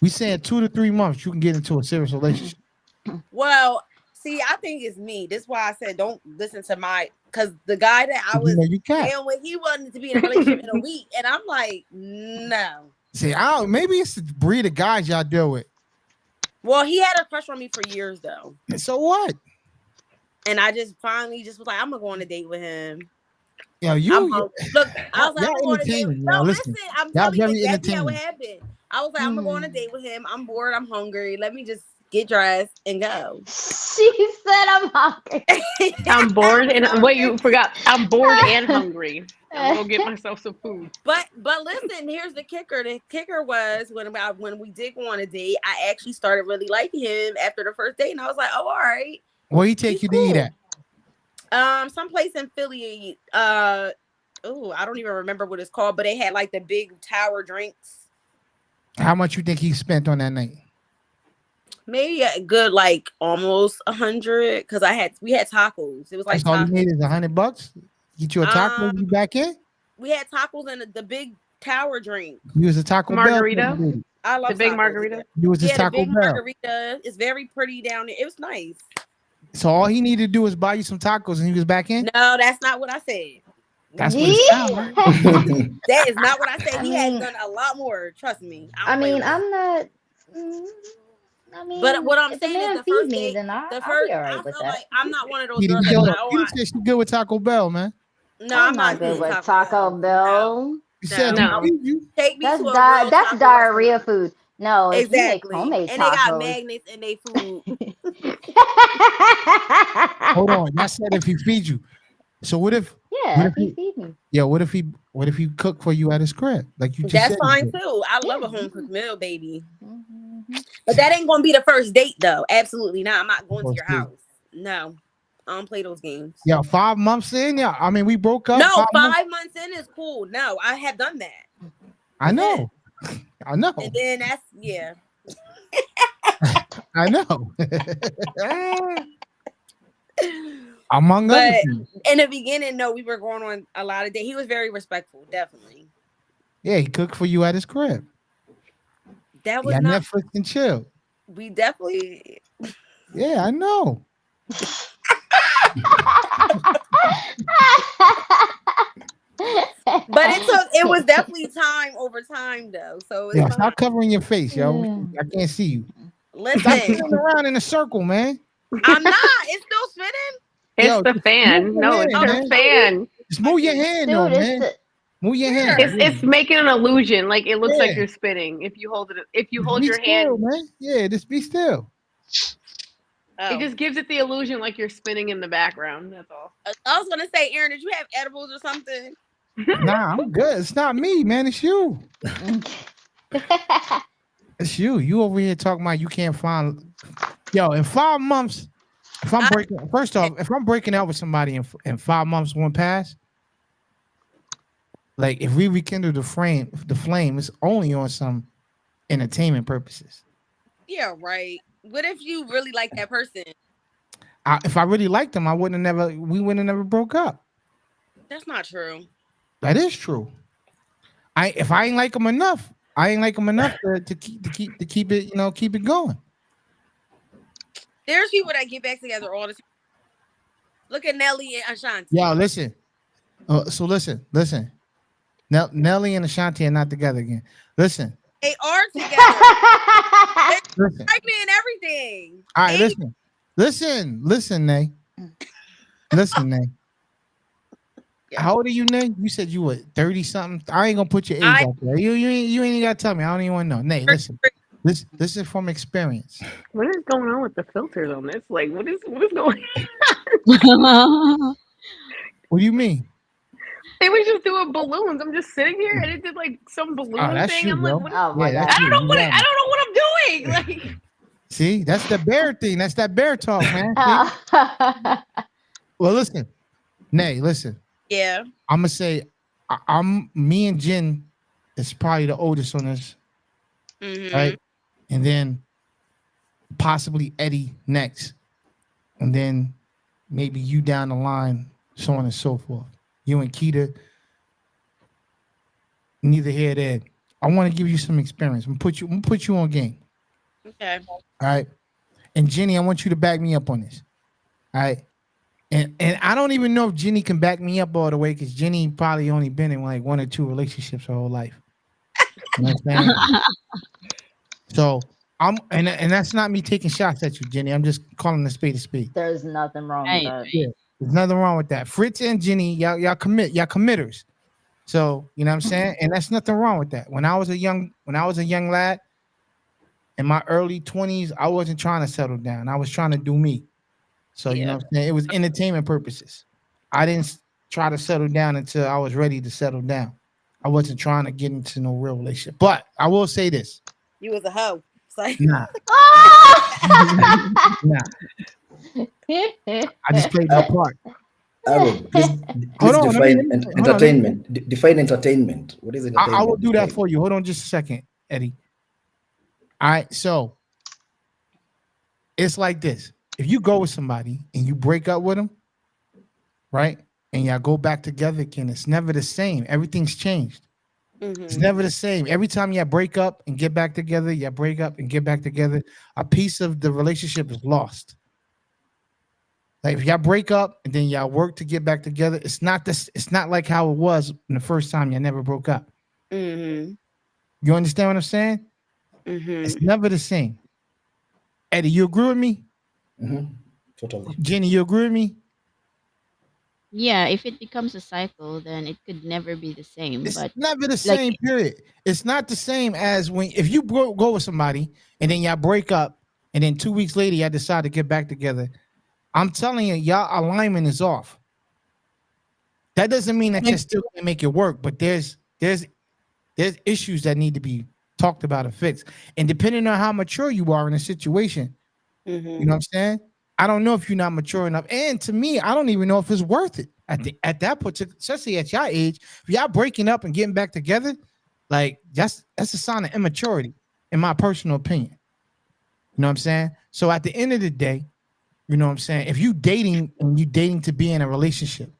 we said 2 to 3 months you can get into a serious relationship. Well, see, I think it's me. That's why I said don't listen to because the guy that I You was know you can't. dealing with, he wanted to be in a relationship in a week, and I'm like, no. See, I don't. Maybe it's the breed of guys y'all deal with. Well, he had a crush on me for years though, So what? and I just finally just was like, I'm gonna go on a date with him. Yo, Look, I was like, I'm y'all gonna go on a date. entertaining, No, y'all. listen, Listen, I'm y'all telling you very exactly how it entertaining. happened. I was like, I'm gonna go on a date with him. I'm bored. I'm hungry. Let me just get dressed and go. She said I'm hungry. I'm bored and wait, you forgot. I'm bored and hungry. I'm gonna go get myself some food. But listen, here's the kicker. The kicker was when we did go on a date, I actually started really liking him after the first date, and I was like, oh, all right. Where he take He's you to eat cool. at? Someplace in Philly. I don't even remember what it's called, but they had like the big tower drinks. How much you think he spent on that night? Maybe a good like almost 100 because we had tacos. It was like That's all you tacos. need is $100. Get you a taco, you back in. We had tacos and the big tower drink. You was a Taco Margarita? Bell. Baby. I love The big tacos. margarita. You was a Yeah, the Taco big Bell. margarita. It's very pretty down there. It was nice. So all he needed to do was buy you some tacos, and he was back in. No, that's not what I said. That's what it sounds like. That is not what I said. I He has mean- done a lot more. Trust me. I mean, I'm not. But what I'm if the saying is man the feed first me, date, then the I'll first, be all I right with feel that. like I'm not one of those Petey girls that's like, oh, said she good with Taco Bell, man. no, I'm not good eating with Taco Bell. You said No. you. Take me That's to a real that's taco diarrhea restaurant. food. No, if you make Exactly. homemade And they got tacos. magnets in their food. Hold on. Y'all said if he feed you. So what if? Yeah, What if if he he? feed me. Yeah. What if he? What if he cook for you at his crib? Like you just That's said. you fine did. too. I love Yeah. a home cooked meal, baby. Mhm. But that ain't gonna be the first date though. Absolutely not. I'm not going to First your date. house. No. I don't play those games. Yeah, 5 months in. Yeah, I mean we broke up. No, 5 months. 5 months in is cool. No, I have done that. I know. I know. And then that's yeah. I know. Among other But things. in the beginning, no, we were going on a lot of days. He was very respectful, definitely. Yeah, he cooked for you at his crib. That was Yeah, not. Netflix and chill. We definitely. Yeah, I know. But it was definitely time over time though. So it's Yeah, fine. stop covering your face, yo. Yeah. I can't see you. Stop Listen, spinning around in a circle, man. I'm not. It's still spinning. It's Yo, the fan. move No, your it's hand, her man. fan. Just move your hand, though, Dude, man. it's Move your hand. It's making an illusion. Like it looks like Yeah. you're spinning. If you hold it, if you Just hold be your still, hand, man. Yeah, just be still. Oh. it just gives it the illusion like you're spinning in the background. That's all. I was gonna say, Aaron, did you have edibles or something? Nah, I'm good. It's not me, man. It's you. It's you. You over here talking about you can't find. Yo, in 5 months, if I'm breaking, first off, if I'm breaking up with somebody in 5 months went past, like if we rekindle the flame, it's only on some entertainment purposes. Yeah, right. What if you really like that person? If I really liked them, we wouldn't have never broke up. That's not true. That is true. If I ain't like them enough, I ain't like them enough to keep it, keep it going. There's people that get back together all the time. Look at Nelly and Ashanti. Yo, listen. So listen. Nelly and Ashanti are not together again. Listen. They are together. Listen. Pregnant and everything. All right, listen, Nay. Listen, Nay. How old are you, Nay? You said you were 30 something. I ain't gonna put your age out there. You ain't gotta tell me. I don't even want to know. Nay, listen. This is from experience. What is going on with the filters on this? Like, what is going? What do you mean? They was just doing balloons. I'm just sitting here and it did like some balloon that's thing. you, I'm bro. like, what is, Oh my Yeah, god. that's I don't you. know You what got I it. don't know what I'm doing. Like, See, that's the bear thing. That's that bear talk, man. See? Well, listen, Nay, listen. Yeah. I'm gonna say, me and Jen is probably the oldest on this, Mhm. right? And then possibly Eddie next, and then maybe you down the line so on and so forth. You and Keita, neither here nor there. I want to give you some experience. I'm gonna put you on game. Okay. All right. And Jenny, I want you to back me up on this. All right. And I don't even know if Jenny can back me up all the way because Jenny probably only been in like 1 or 2 relationships her whole life. You know what I'm saying? So and that's not me taking shots at you, Jenny. I'm just calling a spade a spade. There's nothing wrong with Right, that. right. Yeah, there's nothing wrong with that. Fritz and Jenny, y'all committers. So you know what I'm saying, and that's nothing wrong with that. When I was a young lad in my early 20s, I wasn't trying to settle down. I was trying to do me. So you know what I'm saying, it was entertainment purposes. I didn't try to settle down until I was ready to settle down. I wasn't trying to get into no real relationship. But I will say this. You was a hoe. It's like, Nah, Ah! nah. I just played my part. Aaron, please Hold on, let me- hold on, let me- entertainment. Define entertainment. What is entertainment? I will do that Define. for you. Hold on just a second, Eddie. All right, so it's like this. If you go with somebody and you break up with them, right? And y'all go back together again, it's never the same. Everything's changed. It's never the same. Every time y'all break up and get back together, y'all break up and get back together, a piece of the relationship is lost. Like if y'all break up and then y'all work to get back together, it's not like how it was the first time y'all never broke up. mm-hmm. You understand what I'm saying? Mm-hmm. It's never the same. Eddie, you agree with me? Totally. Jenny, you agree with me? Yeah, if it becomes a cycle, then it could never be the same. It's But never the same, period. It's not the same as if you go with somebody and then y'all break up and then 2 weeks later y'all decide to get back together. I'm telling you, y'all alignment is off. That doesn't mean that you still can't make it work, but there's issues that need to be talked about and fixed. And depending on how mature you are in a situation, you know what I'm saying? I don't know if you're not mature enough. And to me, I don't even know if it's worth it at that particular, especially at your age. If y'all breaking up and getting back together, like that's a sign of immaturity, in my personal opinion. You know what I'm saying? So at the end of the day, you know what I'm saying? If you dating and you dating to be in a relationship,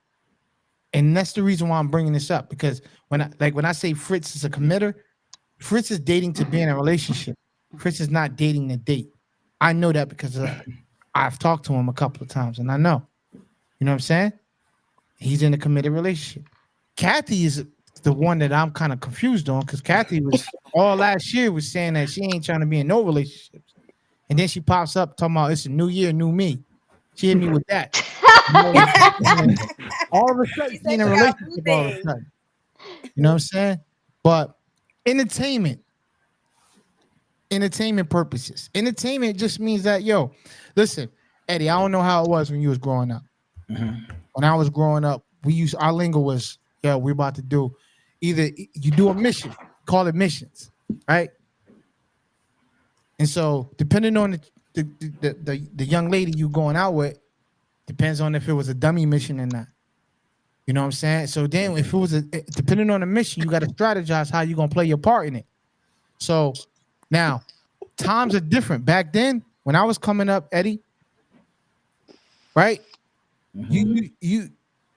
and that's the reason why I'm bringing this up, because when I say Fritz is a committer, Fritz is dating to be in a relationship. Fritz is not dating to date. I know that because I've talked to him a couple of times, and I know. You know what I'm saying? He's in a committed relationship. Kathy is the one that I'm kind of confused on, because Kathy was all last year was saying that she ain't trying to be in no relationships. And then she pops up talking about it's a new year, new me. She hit me with that. All of a sudden, she's in a relationship all of a sudden. You know what I'm saying? But entertainment purposes. Entertainment just means that, listen, Eddie, I don't know how it was when you was growing up. When I was growing up, our lingo was, we're about to do either you do a mission, call it missions, right? And so depending on the young lady you going out with, depends on if it was a dummy mission or not. You know what I'm saying? So then if it was depending on the mission, you got to strategize how you're going to play your part in it. So now times are different. Back then, when I was coming up, Eddie, right? You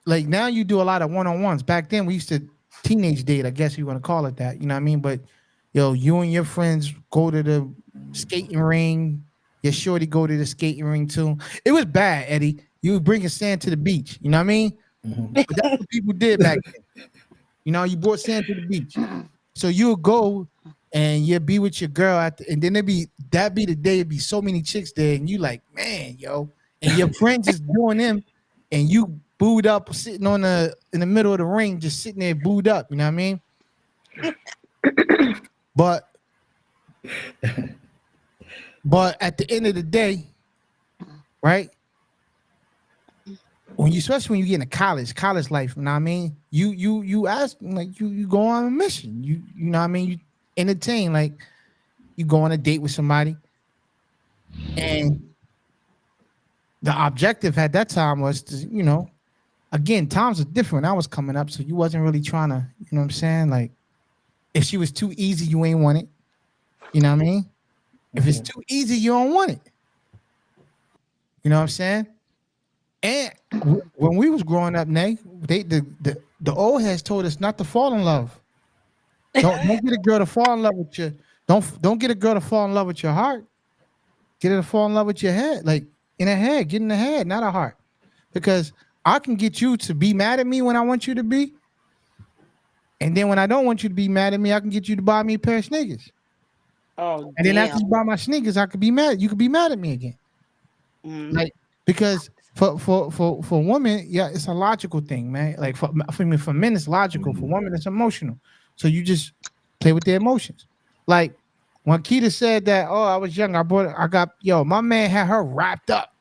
like now you do a lot of one-on-ones. Back then we used to teenage date, I guess you want to call it that. You know what I mean? But you and your friends go to the skating ring. Your shorty go to the skating ring too. It was bad, Eddie. You would bring sand to the beach. You know what I mean? But that's what people did back then. You brought sand to the beach. So you would go and you'd be with your girl and then that'd be the day. It'd be so many chicks there, and you like, man, and your friends is doing them, and you booed up, sitting in the middle of the ring, just sitting there booed up. You know what I mean? But at the end of the day, right? Especially when you get into college life, you know what I mean? You ask, like, you go on a mission. You know what I mean? You entertain, like you go on a date with somebody. And the objective at that time was to, again, times are different. When I was coming up, so you wasn't really trying to, you know what I'm saying? Like, if she was too easy, you ain't want it. You know what I mean? If it's too easy, you don't want it. You know what I'm saying? And when we was growing up, Nay, the old heads told us not to fall in love. Don't get a girl to fall in love with you. Don't get a girl to fall in love with your heart. Get her to fall in love with your head, like in the head. Get in the head, not a heart. Because I can get you to be mad at me when I want you to be, and then when I don't want you to be mad at me, I can get you to buy me a pair of sneakers. Oh, And then after damn. you buy my sneakers, I could be mad. You could be mad at me again. Like, because for women, yeah, it's a logical thing, man. Like for men, it's logical. For women, it's emotional. So you just play with their emotions. Like when Keita said that, oh, I was young, my man had her wrapped up.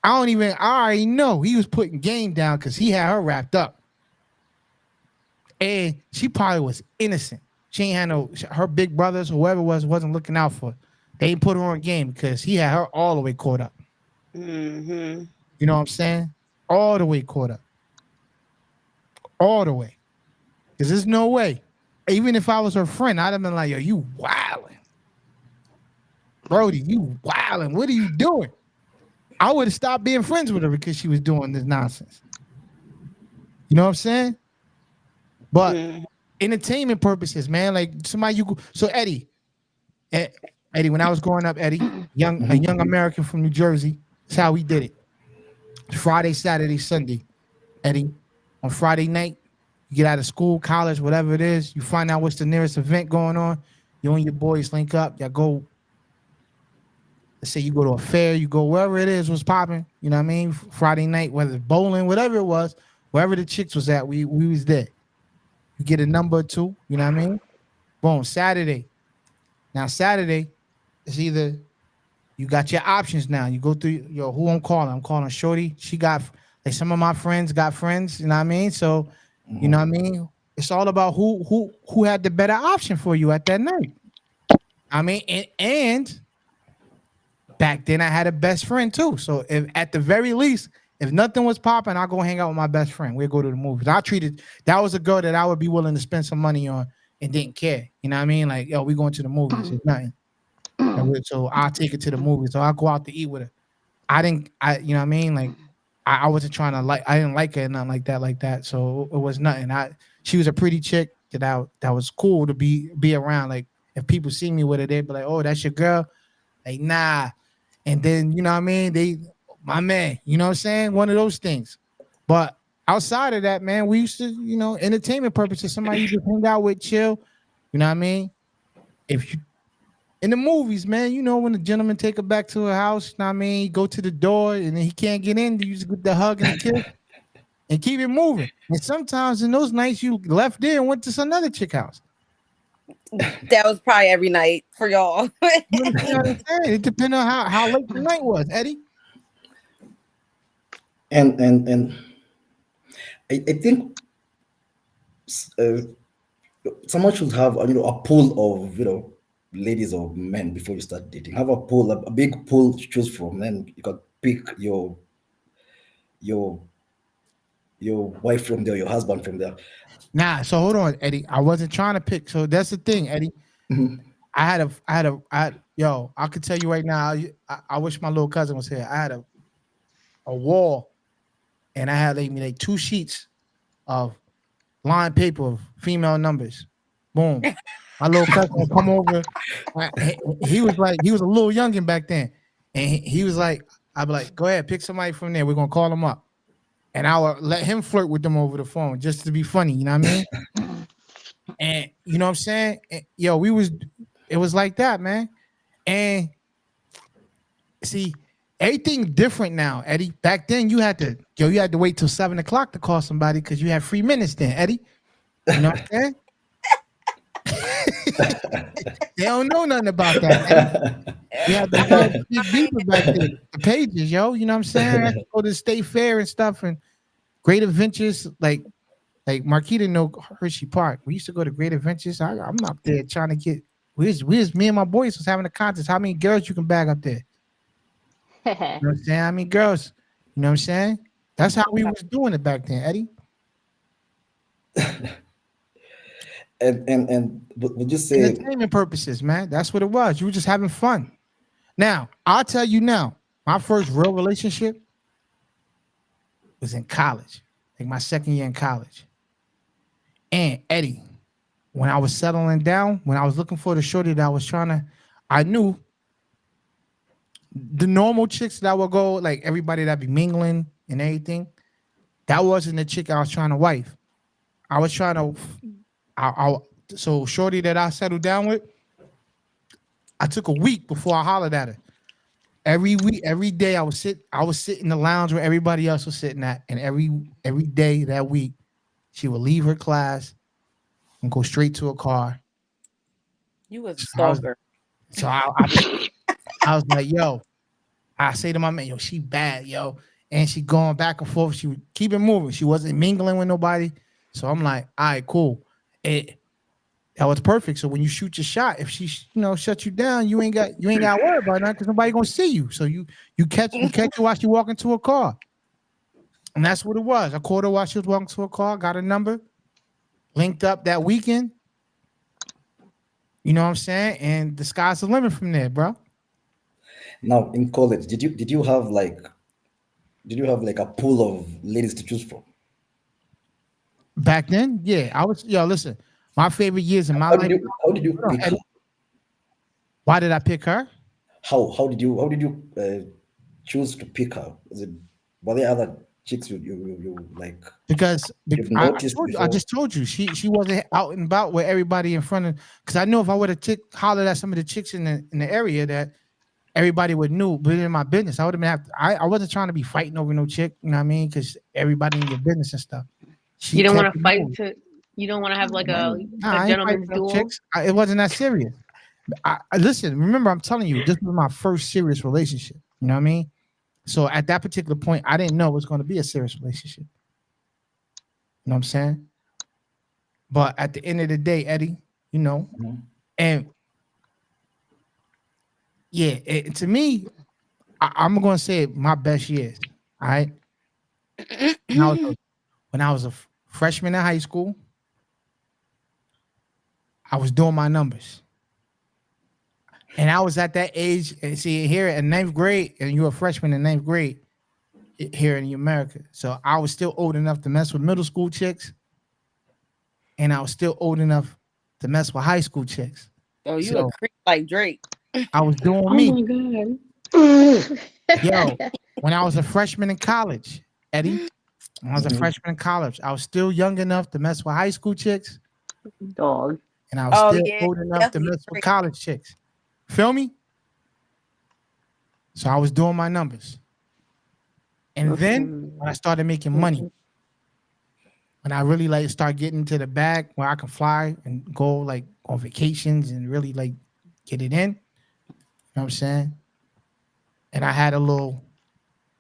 I already know he was putting game down because he had her wrapped up. And she probably was innocent. She ain't had her big brothers, whoever wasn't looking out for her. They ain't put her on game because he had her all the way caught up. Mm-hmm. You know what I'm saying? All the way caught up. All the way. Because there's no way. Even if I was her friend, I'd have been like, yo, you wilding. Brody, you wilding. What are you doing? I would have stopped being friends with her because she was doing this nonsense. You know what I'm saying? But entertainment purposes, man, like somebody so Eddie, when I was growing up, Eddie, a young American from New Jersey, that's how we did it. Friday, Saturday, Sunday. Eddie, on Friday night, you get out of school, college, whatever it is, you find out what's the nearest event going on. You and your boys link up, y'all go. Let's say you go to a fair, you go wherever it is, what's popping. You know what I mean? Friday night, whether it's bowling, whatever it was, wherever the chicks was at, we was there. You get a number or two, you know what I mean? Boom, Saturday. Now Saturday, it's either you got your options now. You go through who I'm calling. I'm calling Shorty. She got like some of my friends got friends, you know what I mean? So, you know what I mean? It's all about who had the better option for you at that night. I mean, and back then I had a best friend too. So if at the very least, if nothing was popping, I'll go hang out with my best friend. We'll go to the movies. That was a girl that I would be willing to spend some money on and didn't care. You know what I mean? Like, yo, we going to the movies. It's nothing. So I'll take her to the movies. So I'll go out to eat with her. You know what I mean? Like, I wasn't trying to I didn't like her and nothing like that. So it was nothing. She was a pretty chick that was cool to be around. Like, if people see me with her, they'd be like, oh, that's your girl? Like, nah. And then, you know what I mean? My man, you know what I'm saying? One of those things. But outside of that, man, we used to, entertainment purposes, somebody you just hang out with, chill. You know what I mean? If you in the movies, man, when the gentleman take her back to her house, you know what I mean? Go to the door and then he can't get in, you just get the hug and the kiss and keep it moving. And sometimes in those nights you left there and went to some other chick house. That was probably every night for y'all. You know what I'm saying? It depends on how late the night was, Eddie. And I think someone should have a pool of ladies or men before you start dating. Have a pool, a big pool to choose from. Then you can pick your wife from there, your husband from there. Nah, so hold on, Eddie. I wasn't trying to pick. So that's the thing, Eddie. I could tell you right now. I wish my little cousin was here. I had a wall, and I had like 2 sheets of lined paper of female numbers. Boom. My little cousin would come over. He was a little youngin' back then, and he was like, I'd be like, go ahead, pick somebody from there. We're gonna call them up. And I would let him flirt with them over the phone just to be funny, you know what I mean? And you know what I'm saying? It was like that, man. And see, everything different now, Eddie. Back then you had to wait till 7 o'clock to call somebody because you had 3 minutes then, Eddie. You know what I'm saying? They don't know nothing about that, Eddie. You had the big beeper back there, the pages, yo. You know what I'm saying? I had to go to the State Fair and stuff and Great Adventures, like Marquita know Hershey Park. We used to go to Great Adventures. I'm up there trying to get. We was me and my boys was having a contest. How many girls you can bag up there? You know what I'm saying? How many girls? You know what I'm saying? That's how we was doing it back then, Eddie. And would you say entertainment purposes, man? That's what it was. You were just having fun. Now, I'll tell you now, my first real relationship, was in college, like my second year in college. And Eddie, when I was settling down, when I was looking for the shorty that I was trying to, I knew the normal chicks that would go, like everybody that be mingling and everything, that wasn't the chick I was trying to wife. I was trying to, so shorty that I settled down with, I took a week before I hollered at her. Every week, every day I would sit in the lounge where everybody else was sitting at, and every day that week, she would leave her class and go straight to a car. You was a So stalker. I was like, yo, I say to my man, yo, she bad, yo. And she going back and forth. She would keep it moving. She wasn't mingling with nobody. So I'm like, all right, cool. That was perfect. So when you shoot your shot, if she, shut you down, you ain't got to worry about nothing because nobody gonna see you. So you catch her while she walking to a car. And that's what it was. I called her while she was walking to a car, got her number, linked up that weekend. You know what I'm saying? And the sky's the limit from there, bro. Now in college, did you have like a pool of ladies to choose from? Back then, yeah. Listen, my favorite years in my life. How did you pick her? Why did I pick her? How did you choose to pick her? Were there other chicks you like? Because I just told you she wasn't out and about with everybody in front of. Because I know if I would have hollered at some of the chicks in the area that everybody would knew, but in my business, I would have been. I wasn't trying to be fighting over no chick. You know what I mean? Because everybody in your business and stuff. You don't want to fight you don't want to have like a gentleman's duel. It wasn't that serious. Listen, remember, I'm telling you, this was my first serious relationship. You know what I mean? So at that particular point, I didn't know it was going to be a serious relationship. You know what I'm saying? But at the end of the day, Eddie, and yeah, to me, I'm going to say my best years. All right. When I was a freshman in high school, I was doing my numbers. And I was at that age, and see, here in 9th grade, and you're a freshman in 9th grade here in America. So I was still old enough to mess with middle school chicks, and I was still old enough to mess with high school chicks. Oh, you a creep like Drake. I was doing me. Oh my god. Yo, when I was a freshman in college, Eddie, when I was a freshman in college, I was still young enough to mess with high school chicks. Dog. And I was still old enough to mess with college chicks. Feel me? So I was doing my numbers. And then when I started making money, when I really start getting to the bag where I can fly and go like on vacations and really like get it in, you know what I'm saying? And I had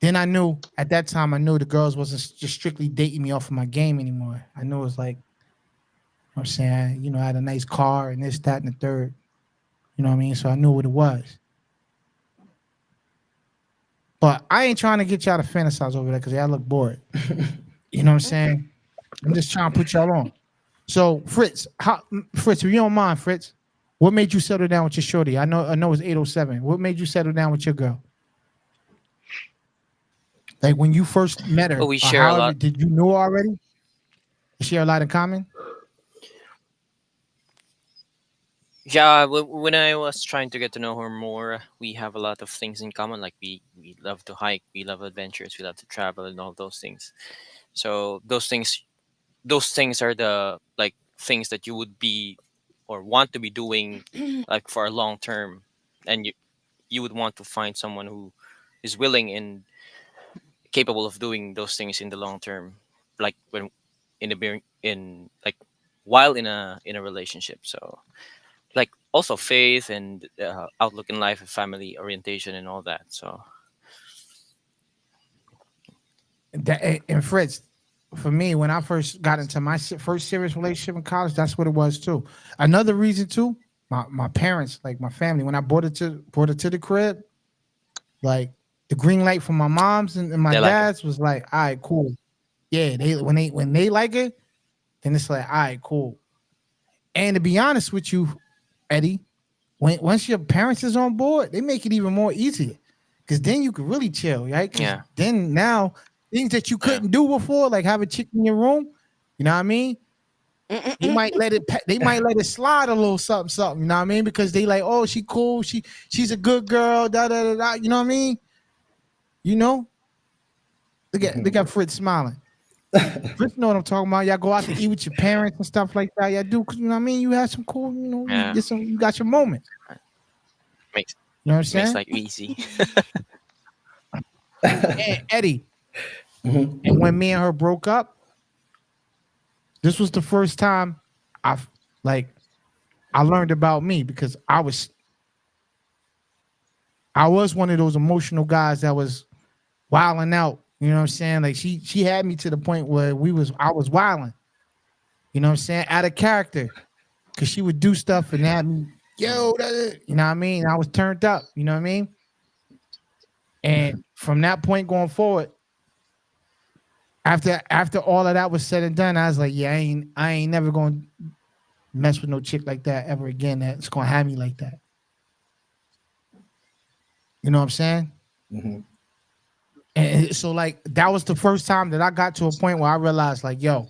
then I knew at that time, the girls wasn't just strictly dating me off of my game anymore. I knew it was like, you know what I'm saying? I had a nice car and this, that, and the third. You know what I mean? So I knew what it was. But I ain't trying to get y'all to fantasize over there because y'all look bored. You know what I'm saying? I'm just trying to put y'all on. So Fritz, if you don't mind, Fritz, what made you settle down with your shorty? I know it's 807. What made you settle down with your girl? Like when you first met her, we share a lot. Did you know already? You share a lot in common? Yeah, when I was trying to get to know her more, we have a lot of things in common. Like we love to hike, we love adventures, we love to travel, and all those things. So those things are the like things that you would be or want to be doing like for a long term, and you would want to find someone who is willing and capable of doing those things in the long term, like when while in a relationship. So like also faith and outlook in life and family orientation and all that. So And Fritz, for me, when I first got into my first serious relationship in college, that's what it was too. Another reason too, my parents, like my family, when I brought it to the crib, like the green light from my mom's and my dad's was like, all right, cool. Yeah, when they like it, then it's like, all right, cool. And to be honest with you, Eddie, once your parents is on board, they make it even more easier because then you can really chill, right? Yeah. Then now things that you couldn't do before, like have a chick in your room. You know what I mean? They might let it. They might let it slide a little something, something. You know what I mean? Because they like, oh, she cool. She's a good girl. Da da da da. You know what I mean? You know. Look at Fritz smiling. Fritz know what I'm talking about. Y'all go out to eat with your parents and stuff like that. Y'all do. You know what I mean? You have some cool. You know. Yeah. You got your moments. Makes You know what I'm saying? makes life easy. And Eddie. And when me and her broke up, this was the first time I learned about me, because I was one of those emotional guys that was wilding out. You know what I'm saying? Like she had me to the point where I was wilding. You know what I'm saying? Out of character, because she would do stuff and have me, you know what I mean? I was turned up. You know what I mean? And from that point going forward, after all of that was said and done, I was like, yeah, I ain't never gonna mess with no chick like that ever again. That's gonna have me like that. You know what I'm saying? And so like that was the first time that I got to a point where I realized, like, yo,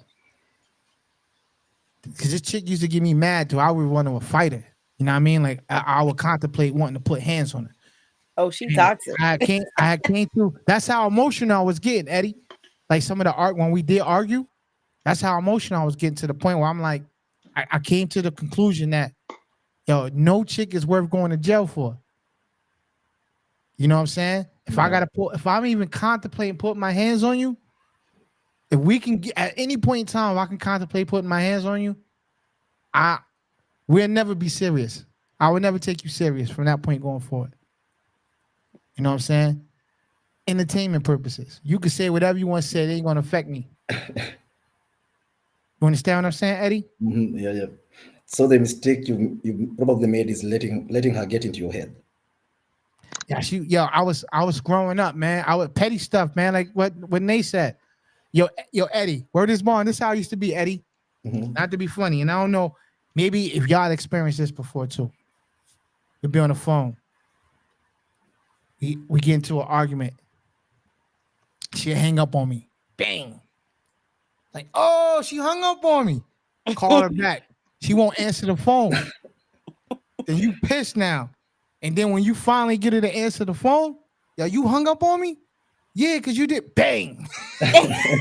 because this chick used to get me mad too. I would want to fight her. You know what I mean? Like I would contemplate wanting to put hands on her. Oh, she And toxic. I came through. That's how emotional I was getting, Eddie. Like some of the art when we did argue, that's how emotional I was getting, to the point where I'm like, I came to the conclusion that, yo, no chick is worth going to jail for. You know what I'm saying? If I'm even contemplating putting my hands on you, if we can get at any point in time, if I can contemplate putting my hands on you, we'll never be serious. I will never take you serious from that point going forward. You know what I'm saying? Entertainment purposes. You can say whatever you want to say. It ain't going to affect me. You understand what I'm saying, Eddie? Yeah. So the mistake you probably made is letting her get into your head. Yeah, I was growing up, man. I was petty stuff, man. Like what Nate said. Yo, Eddie, word is born. This is how I used to be, Eddie. Not to be funny. And I don't know, maybe if y'all experienced this before too. You'll be on the phone. We get into an argument. She'll hang up on me. Bang. Like, oh, she hung up on me. Call her back. She won't answer the phone. Then you pissed now. And then when you finally get her to answer the phone, yo, you hung up on me? Yeah, because you did. Bang. That's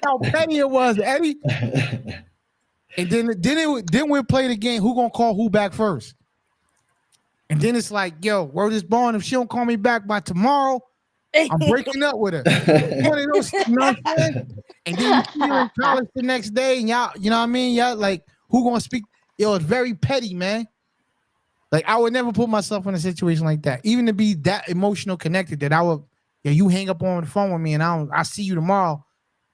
how petty it was, Eddie. And then we'll play the game. Who gonna call who back first? And then it's like, yo, word is born. If she don't call me back by tomorrow, I'm breaking up with her. One of those, you know what I'm saying? And then you see her in college the next day, and y'all, you know what I mean? Y'all like, who gonna speak? Yo, it's very petty, man. Like I would never put myself in a situation like that, even to be that emotional connected that I would. Yeah, you hang up on the phone with me, and I see you tomorrow,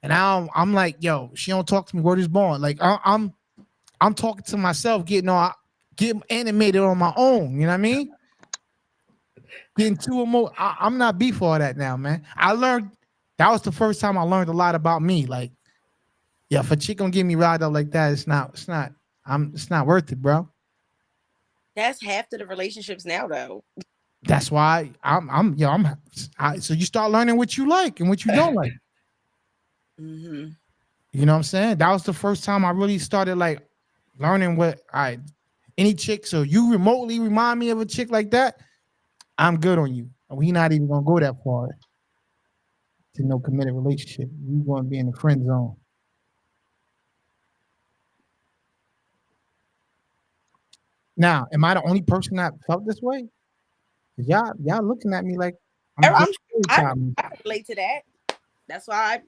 and I'm like, yo, she don't talk to me. Word is born. Like I'm talking to myself, getting animated on my own. You know what I mean? Getting too emotional. I'm not beef for all that now, man. I learned that was the first time I learned a lot about me. Like, yeah, if a chick gonna get me riled up like that, it's not worth it, bro. That's half of the relationships now, though. That's why so you start learning what you like and what you don't like. You know what I'm saying? That was the first time I really started like learning what any chick. So you remotely remind me of a chick like that, I'm good on you. We not even gonna go that far to no committed relationship. We gonna be in the friend zone. Now, am I the only person that felt this way? Y'all looking at me like I relate to that. That's why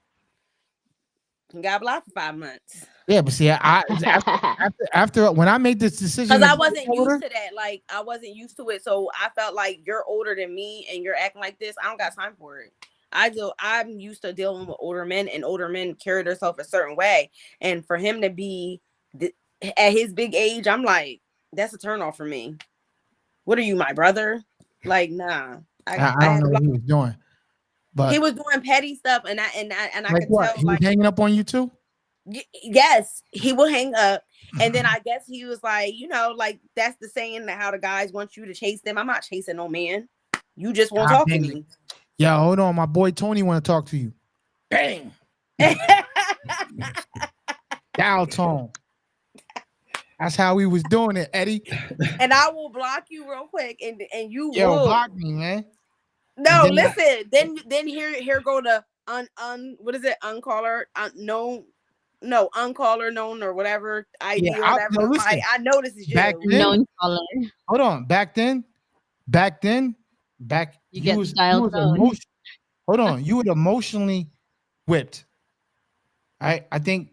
I got blocked for 5 months. Yeah, but see, after when I made this decision, because I wasn't used to that. Like I wasn't used to it, so I felt like you're older than me and you're acting like this. I don't got time for it. I'm used to dealing with older men, and older men carry themselves a certain way. And for him to be at his big age, I'm like, that's a turnoff for me. What are you, my brother? Like, nah. I don't know what he was doing, but he was doing petty stuff, and I like could what? tell. He was hanging up on you too? Yes, he will hang up, and then I guess he was like, like that's the saying that how the guys want you to chase them. I'm not chasing no man. You just won't talk to me. Yo, hold on. My boy Tony want to talk to you. Bang. Dial tone. That's how we was doing it, Eddie. And I will block you real quick, and you Yo, will block me, man. No, And then listen. Then here go the what is it? Uncaller, uncaller known or whatever ID Yeah, or whatever. no, listen. I know this is you. Back then, Known caller. hold on. Back then, You get was dial tone. hold on. You were emotionally whipped. I think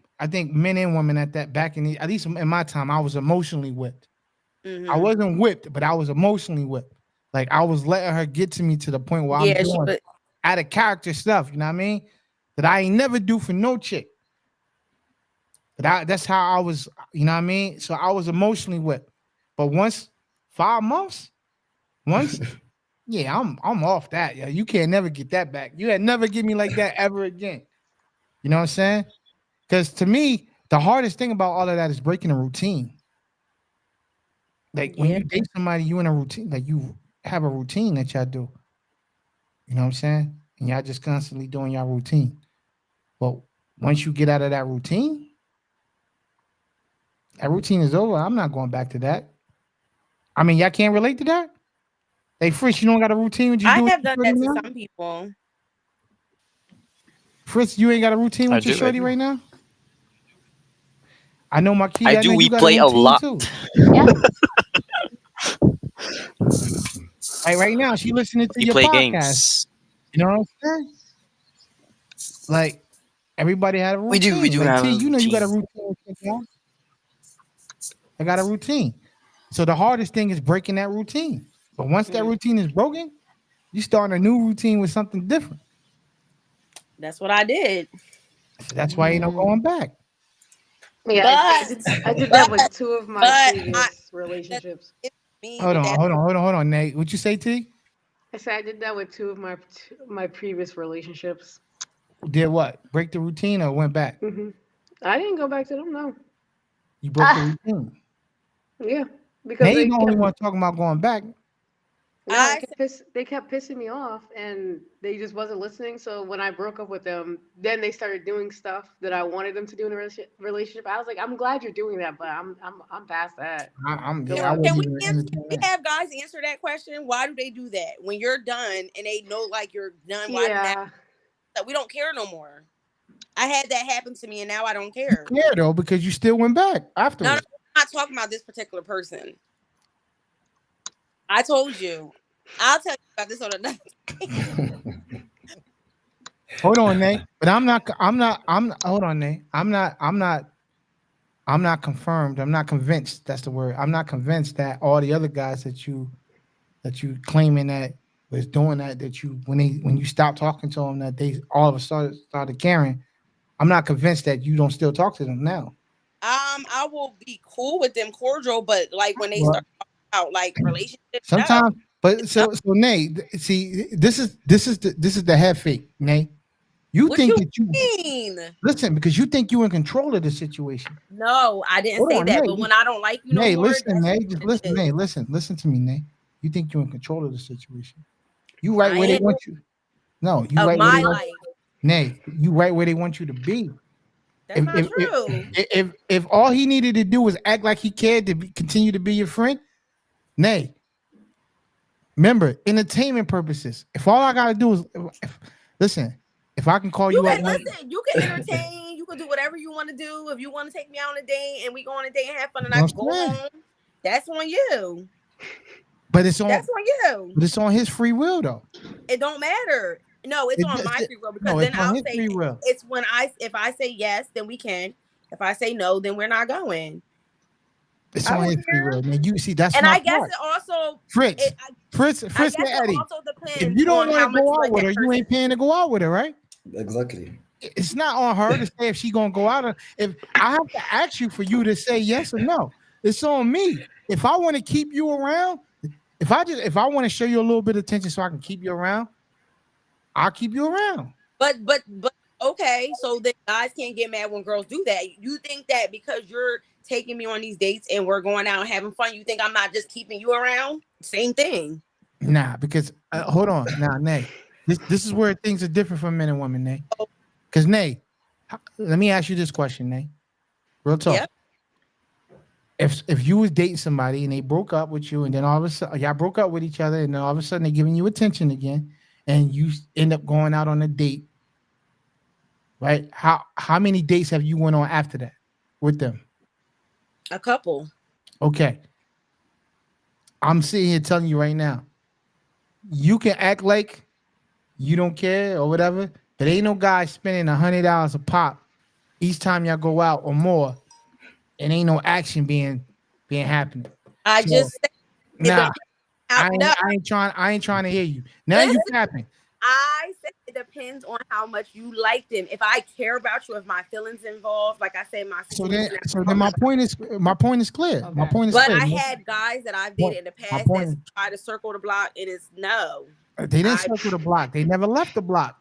men and women at least in my time, I was emotionally whipped. Mhm. I wasn't whipped, but I was emotionally whipped. Like I was letting her get to me to the point where I'm doing out of character stuff, you know what I mean? That I ain't never do for no chick. But that's how I was, you know what I mean? So I was emotionally whipped. But once 5 months, yeah, I'm off that. Yeah, you can't never get that back. You had never get me like that ever again. You know what I'm saying? Because to me, the hardest thing about all of that is breaking a routine. Like when you date somebody, you in a routine, like you have a routine that y'all do. You know what I'm saying? And y'all just constantly doing your routine. But once you get out of that routine is over. I'm not going back to that. I mean, y'all can't relate to that? Hey, Fritz, you don't got a routine? What you do I with have your done that shorty to now? some people. Fritz, you ain't got a routine with your shorty right now? I know, Marquis. I do. know We you got play a routine lot. too. Yeah. Like right now, she listening to We your play podcast. games. You know what I'm saying? Like everybody had a routine. We do like have T, a you know you got a routine. routine. with your guy. I got a routine. So the hardest thing is breaking that routine. But once that routine is broken, you start a new routine with something different. That's what I did. So that's why ain't no going back. Yeah, I did that with two of my previous relationships. Hold on, Nate. What you say, T? I said I did that with two of my previous relationships. Did what? Break the routine or went back? I didn't go back to them. No. You broke the routine. Yeah, because Nate the only one talking about going back. no, they kept pissing me off, and they just wasn't listening. So when I broke up with them, then they started doing stuff that I wanted them to do in a relationship. I was like, I'm glad you're doing that, but I'm past that. I wouldn't Can we have guys answer that question? Why do they do that when you're done and they know like you're done? Why that we don't care no more? I had that happen to me, and now I don't care. You care though because you still went back afterwards. No, I'm not talking about this particular person. I told you. I'll tell you about this on another day. Hold on, Nate. But hold on, Nate. I'm not confirmed. I'm not convinced. That's the word. I'm not convinced that all the other guys that you claiming that was doing that you when you stopped talking to them that they all of a sudden started caring. I'm not convinced that you don't still talk to them now. I will be cool with them, cordial, but like when they start talking about like relationships, sometimes. But so Nate, see, this is the head fake, Nate. You think that you mean? Listen, because you think you're in control of the situation. No, I didn't say that. Nate, but when I don't like you no more, listen, Nate, just listen, Nate, listen to me, Nate. You think you're in control of the situation. You right where they want you. No, you right where they want you. Nate, you right where they want you to be. That's not true. If all he needed to do was act like he cared to continue to be your friend, Nate. Remember, entertainment purposes. If all I gotta do is listen, if I can call you up, you can entertain, you can do whatever you want to do. If you want to take me out on a date and we go on a date and have fun and I can go home, that's on you. But that's on you. But it's on his free will though. It don't matter. No, it's on my free will because then I'll say it's when if I say yes, then we can. If I say no, then we're not going. It's on his free will, man. You see, that's and my I guess part. it also Fritz and Eddie. If you don't want to go out with her, you ain't paying to go out with her, right? Exactly. It's not on her to say if she gonna go out. If I have to ask you for you to say yes or no, it's on me. If I want to keep you around, if I want to show you a little bit of attention so I can keep you around, I'll keep you around. But okay, so the guys can't get mad when girls do that. You think that because you're taking me on these dates and we're going out and having fun, you think I'm not just keeping you around? Same thing. Nah, because hold on, Nate. this is where things are different for men and women, Nay. Because Nay, let me ask you this question, Nay. Real talk. Yep. If you was dating somebody and they broke up with you, and then all of a sudden y'all broke up with each other, and then all of a sudden they're giving you attention again, and you end up going out on a date, right? How many dates have you went on after that with them? A couple. Okay. I'm sitting here telling you right now, you can act like you don't care or whatever, but ain't no guy spending $100 a pop each time y'all go out or more, and ain't no action being happening. I So, just said it Nah, depends. No, I ain't trying to hear you. Now you capping. I said it depends on how much you like them. If I care about you, if my feelings involved, like I said, my So situation. then my point is clear. My point is But clear. I had guys that I've dated in the past that try to circle the block, and it's no. They didn't circle the block. They never left the block.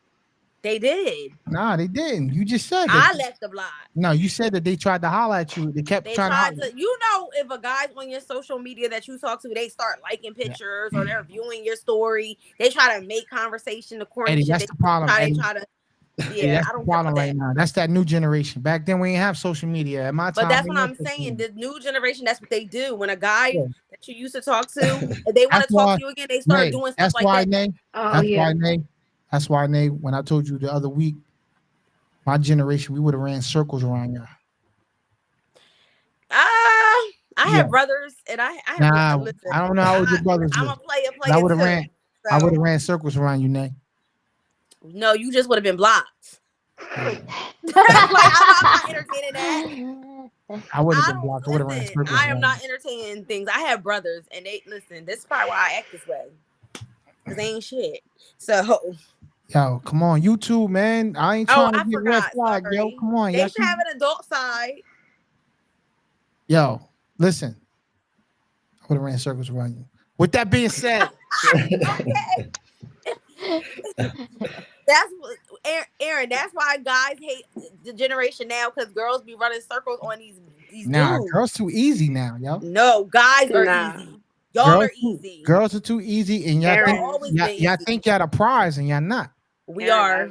They did. Nah, they didn't. You just said I that. left the block. No, you said that they tried to holler at you. They kept They trying tried to. to, you know, if a guy's on your social media that you talk to, they start liking pictures or they're viewing your story. They try to make conversation. The corny Eddie, shit. that's the problem. They Eddie. try to. Yeah, Yeah, that's I the don't problem care right about that. now. That's that new generation. Back then, we didn't have social media. At my time, But that's we what had I'm social saying. media. The new generation, that's what they do. When a guy Yeah. that you used to talk to, if they want That's to talk why, to you again, they start Nay, doing stuff that's like why, that. Nay. Oh That's yeah. why, Nay. That's why, Nay. When I told you the other week, my generation, we would have ran circles around y'all. I Yeah. have brothers, and I have. Nah, Listen, I don't know how old your brothers I'm is. a player But I would have too. ran. I would have So ran circles around you, Nay. no, you just would have been blocked. Like I'm not entertaining that. I would have I been don't blocked. I would have ran listen. circles I am around not you. entertaining things. I have brothers, and they listen. This is probably why I act this way, because they ain't shit. So, Yo, come on, you too, man. I ain't trying to I get red forgot. flag, yo. Sorry. Come on, They y'all should have an adult side. Yo, listen. I would have ran circles around you. With that being said, That's what Aaron. That's why guys hate the generation now, because girls be running circles on these nah, dudes. girls too easy now, yo. No, guys are Nah. easy. Y'all are Girls easy. girls are too easy, and y'all Aaron. think Always y'all, been y'all easy. think y'all the prize, and y'all not. We are.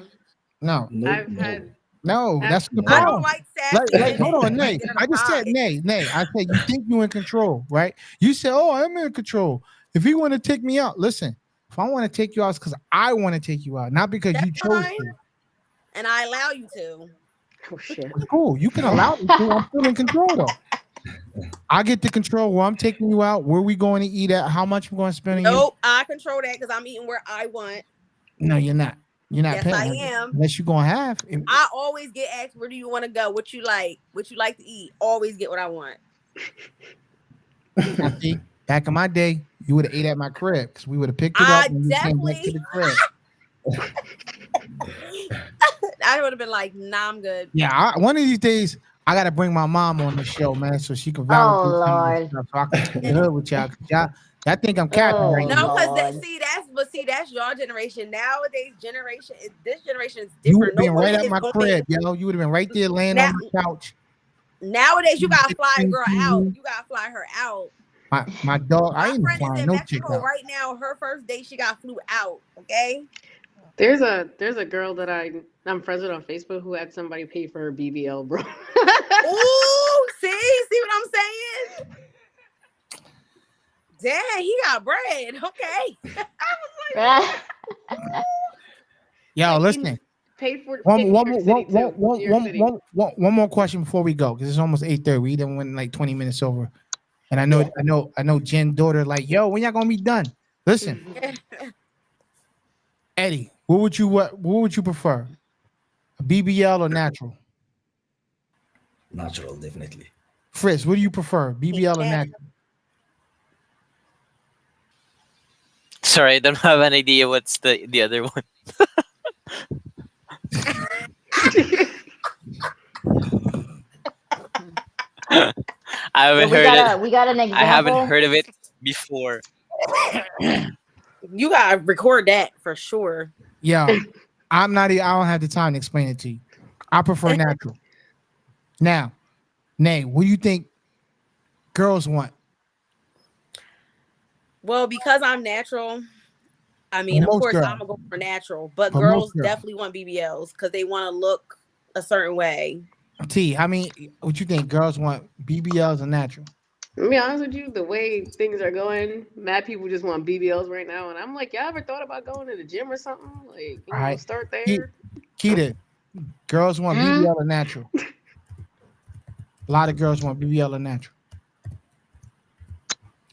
No, No, I've no. had no, that's the No. I problem. don't like sassy Like, hold on, women. Nay. They're the I just said prize. Nay. I said you think you in control, right? You said, "Oh, I'm in control." If you want to take me out, listen. If I want to take you out, it's because I want to take you out, not because you That's chose fine. to. And I allow you to. Oh shit. It's cool. You can allow me to. I'm still in control though. I get to control where I'm taking you out, where we going to eat at, how much I'm going to spend on you. Nope, I control that because I'm eating where I want. No, you're not. You're not Yes, paying. I am. Unless you're gonna have. I always get asked, where do you want to go? What you like? What you like to eat? Always get what I want. I think back in my day, you would have ate at my crib because we would have picked it up I and we came back to the crib. I would have been like, nah, I'm good. Yeah, one of these days I gotta bring my mom on the show, man, so she can Oh validate some of this Lord. stuff, so I can keep it hood with y'all. 'Cause y'all think I'm capping Oh, right now. No, because Lord. that's your generation. Nowadays, this generation is You would different. have been right Nobody at is my going- crib, yo. You would have been right there laying Now- on the couch. Nowadays, you gotta fly a girl out. Mhm. You gotta fly her out. My dog, I My ain't friend is flying in no chick Mexico out. right now. Her first date, she got flew out. Okay. There's a girl that I'm friends with on Facebook who had somebody pay for her BBL, bro. Ooh, see what I'm saying? Dang, he got bread. Okay. Yo, listen. Paid for One New York City, too. New York City. one more question before we go, because it's almost 8:30. We done went like 20 minutes over. And I know Jen's daughter, like, yo, when y'all gonna be done? Listen, Eddie, what would you prefer? A BBL or natural? Natural, definitely. Fritz, what do you prefer? BBL or natural? Sorry, I don't have an idea what's the other one. I haven't heard it. we got an example. I haven't heard of it before. You gotta record that for sure. Yeah, I don't have the time to explain it to you. I prefer natural. Now, Nay, what do you think girls want? Well, because I'm natural, I mean, of most course, girls. I'm gonna go for natural, but For girls most girls. definitely want BBLs because they want to look a certain way. T, I mean, what you think? Girls want BBLs or natural? To be honest with you, the way things are going, mad people just want BBLs right now, and I'm like, y'all ever thought about going to the gym or something? Like, All right. start Ke- there. Keita, girls want BBL or natural? A lot of girls want BBL or natural.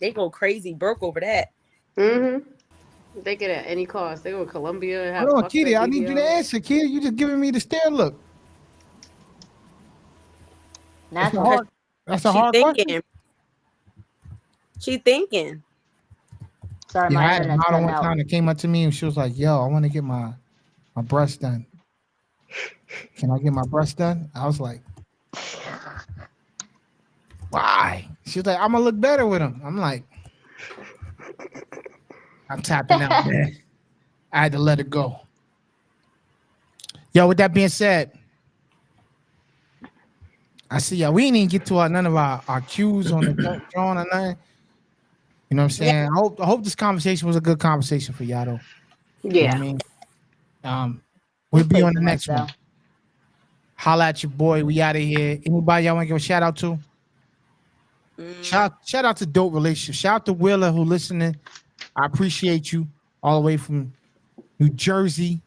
They go crazy broke over that. They get it at any cost. They go to Columbia. Have Hold on, fuck their Keita, I need you to BBL. answer. Keita, you just giving me the stare look. Natural. That's a She hard thinking. question. She thinking. Sorry, Yeah, I my had a internet's model cutting one out. time that came up to me and she was like, "Yo, I want to get my breast done. Can I get my breast done?" I was like, "Why?" She was like, "I'm gonna look better with them." I'm like, I'm tapping out, man. I had to let it go. Yo, with that being said, I see y'all. We didn't even get to none of our cues on the drawing or nothing. You know what I'm saying? I hope this conversation was a good conversation for y'all though. You know Yeah. what I mean? We'll be played on too the much, next though. one. Holla at your boy. We out of here. Anybody y'all want to give a shout out to? Shout out to Dope Relationship. Shout out to Willa who listening. I appreciate you all the way from New Jersey,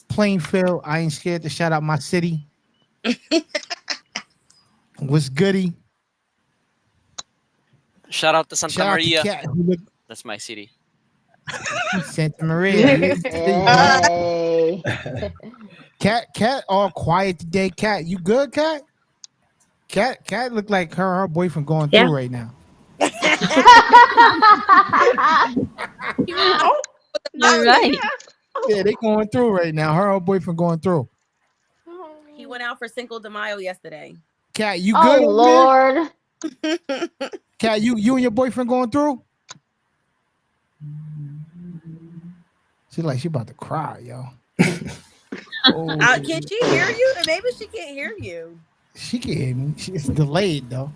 Plainfield. I ain't scared to shout out my city. What's goody? Shout out to Santa Shout out to Maria. Cat who look That's my city. Santa Maria. Hey. Cat all quiet today. Cat, you good, Cat? Cat look like her boyfriend going Yeah. through right now. You're right. Yeah, they going through right now. Her boyfriend going through. He went out for Cinco de Mayo yesterday. Cat, you Oh good? over there? Lord. Cat, you and your boyfriend going through? She like she about to cry, yo. Can she hear you? Maybe she can't hear you. She can hear me. It's delayed though.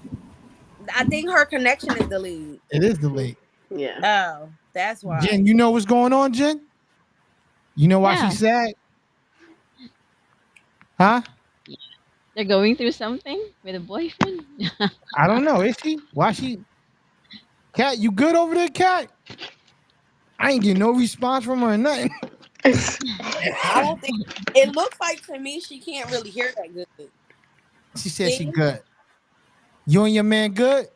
I think her connection is delayed. It is delayed. Yeah. Oh, that's why. Jen, you know what's going on, Jen? You know why Yeah. she's sad? Huh? They're going through something with a boyfriend. I don't know. Is she? Why she? Cat, you good over there, Cat? I ain't getting no response from her or nothing. I don't think it looks like to me she can't really hear that good. She said she good. You and your man good?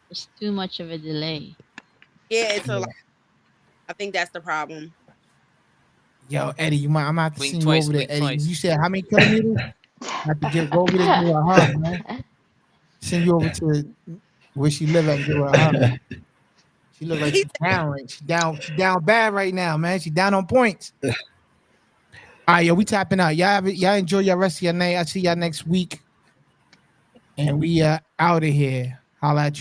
There's too much of a delay. Yeah, it's a. I think that's the problem. Yo, Eddie, I'm gonna have to Wink send you twice, over there, wink Eddie. twice. You said how many kilometers? I have to go over there and give her a hug, man. Send you over to where she live at and give her a hug. She look like she's down, right? She down bad right now, man. She down on points. All right, yo, we tapping out. Y'all enjoy your rest of your night. I see y'all next week. And we out of here. Holla at you.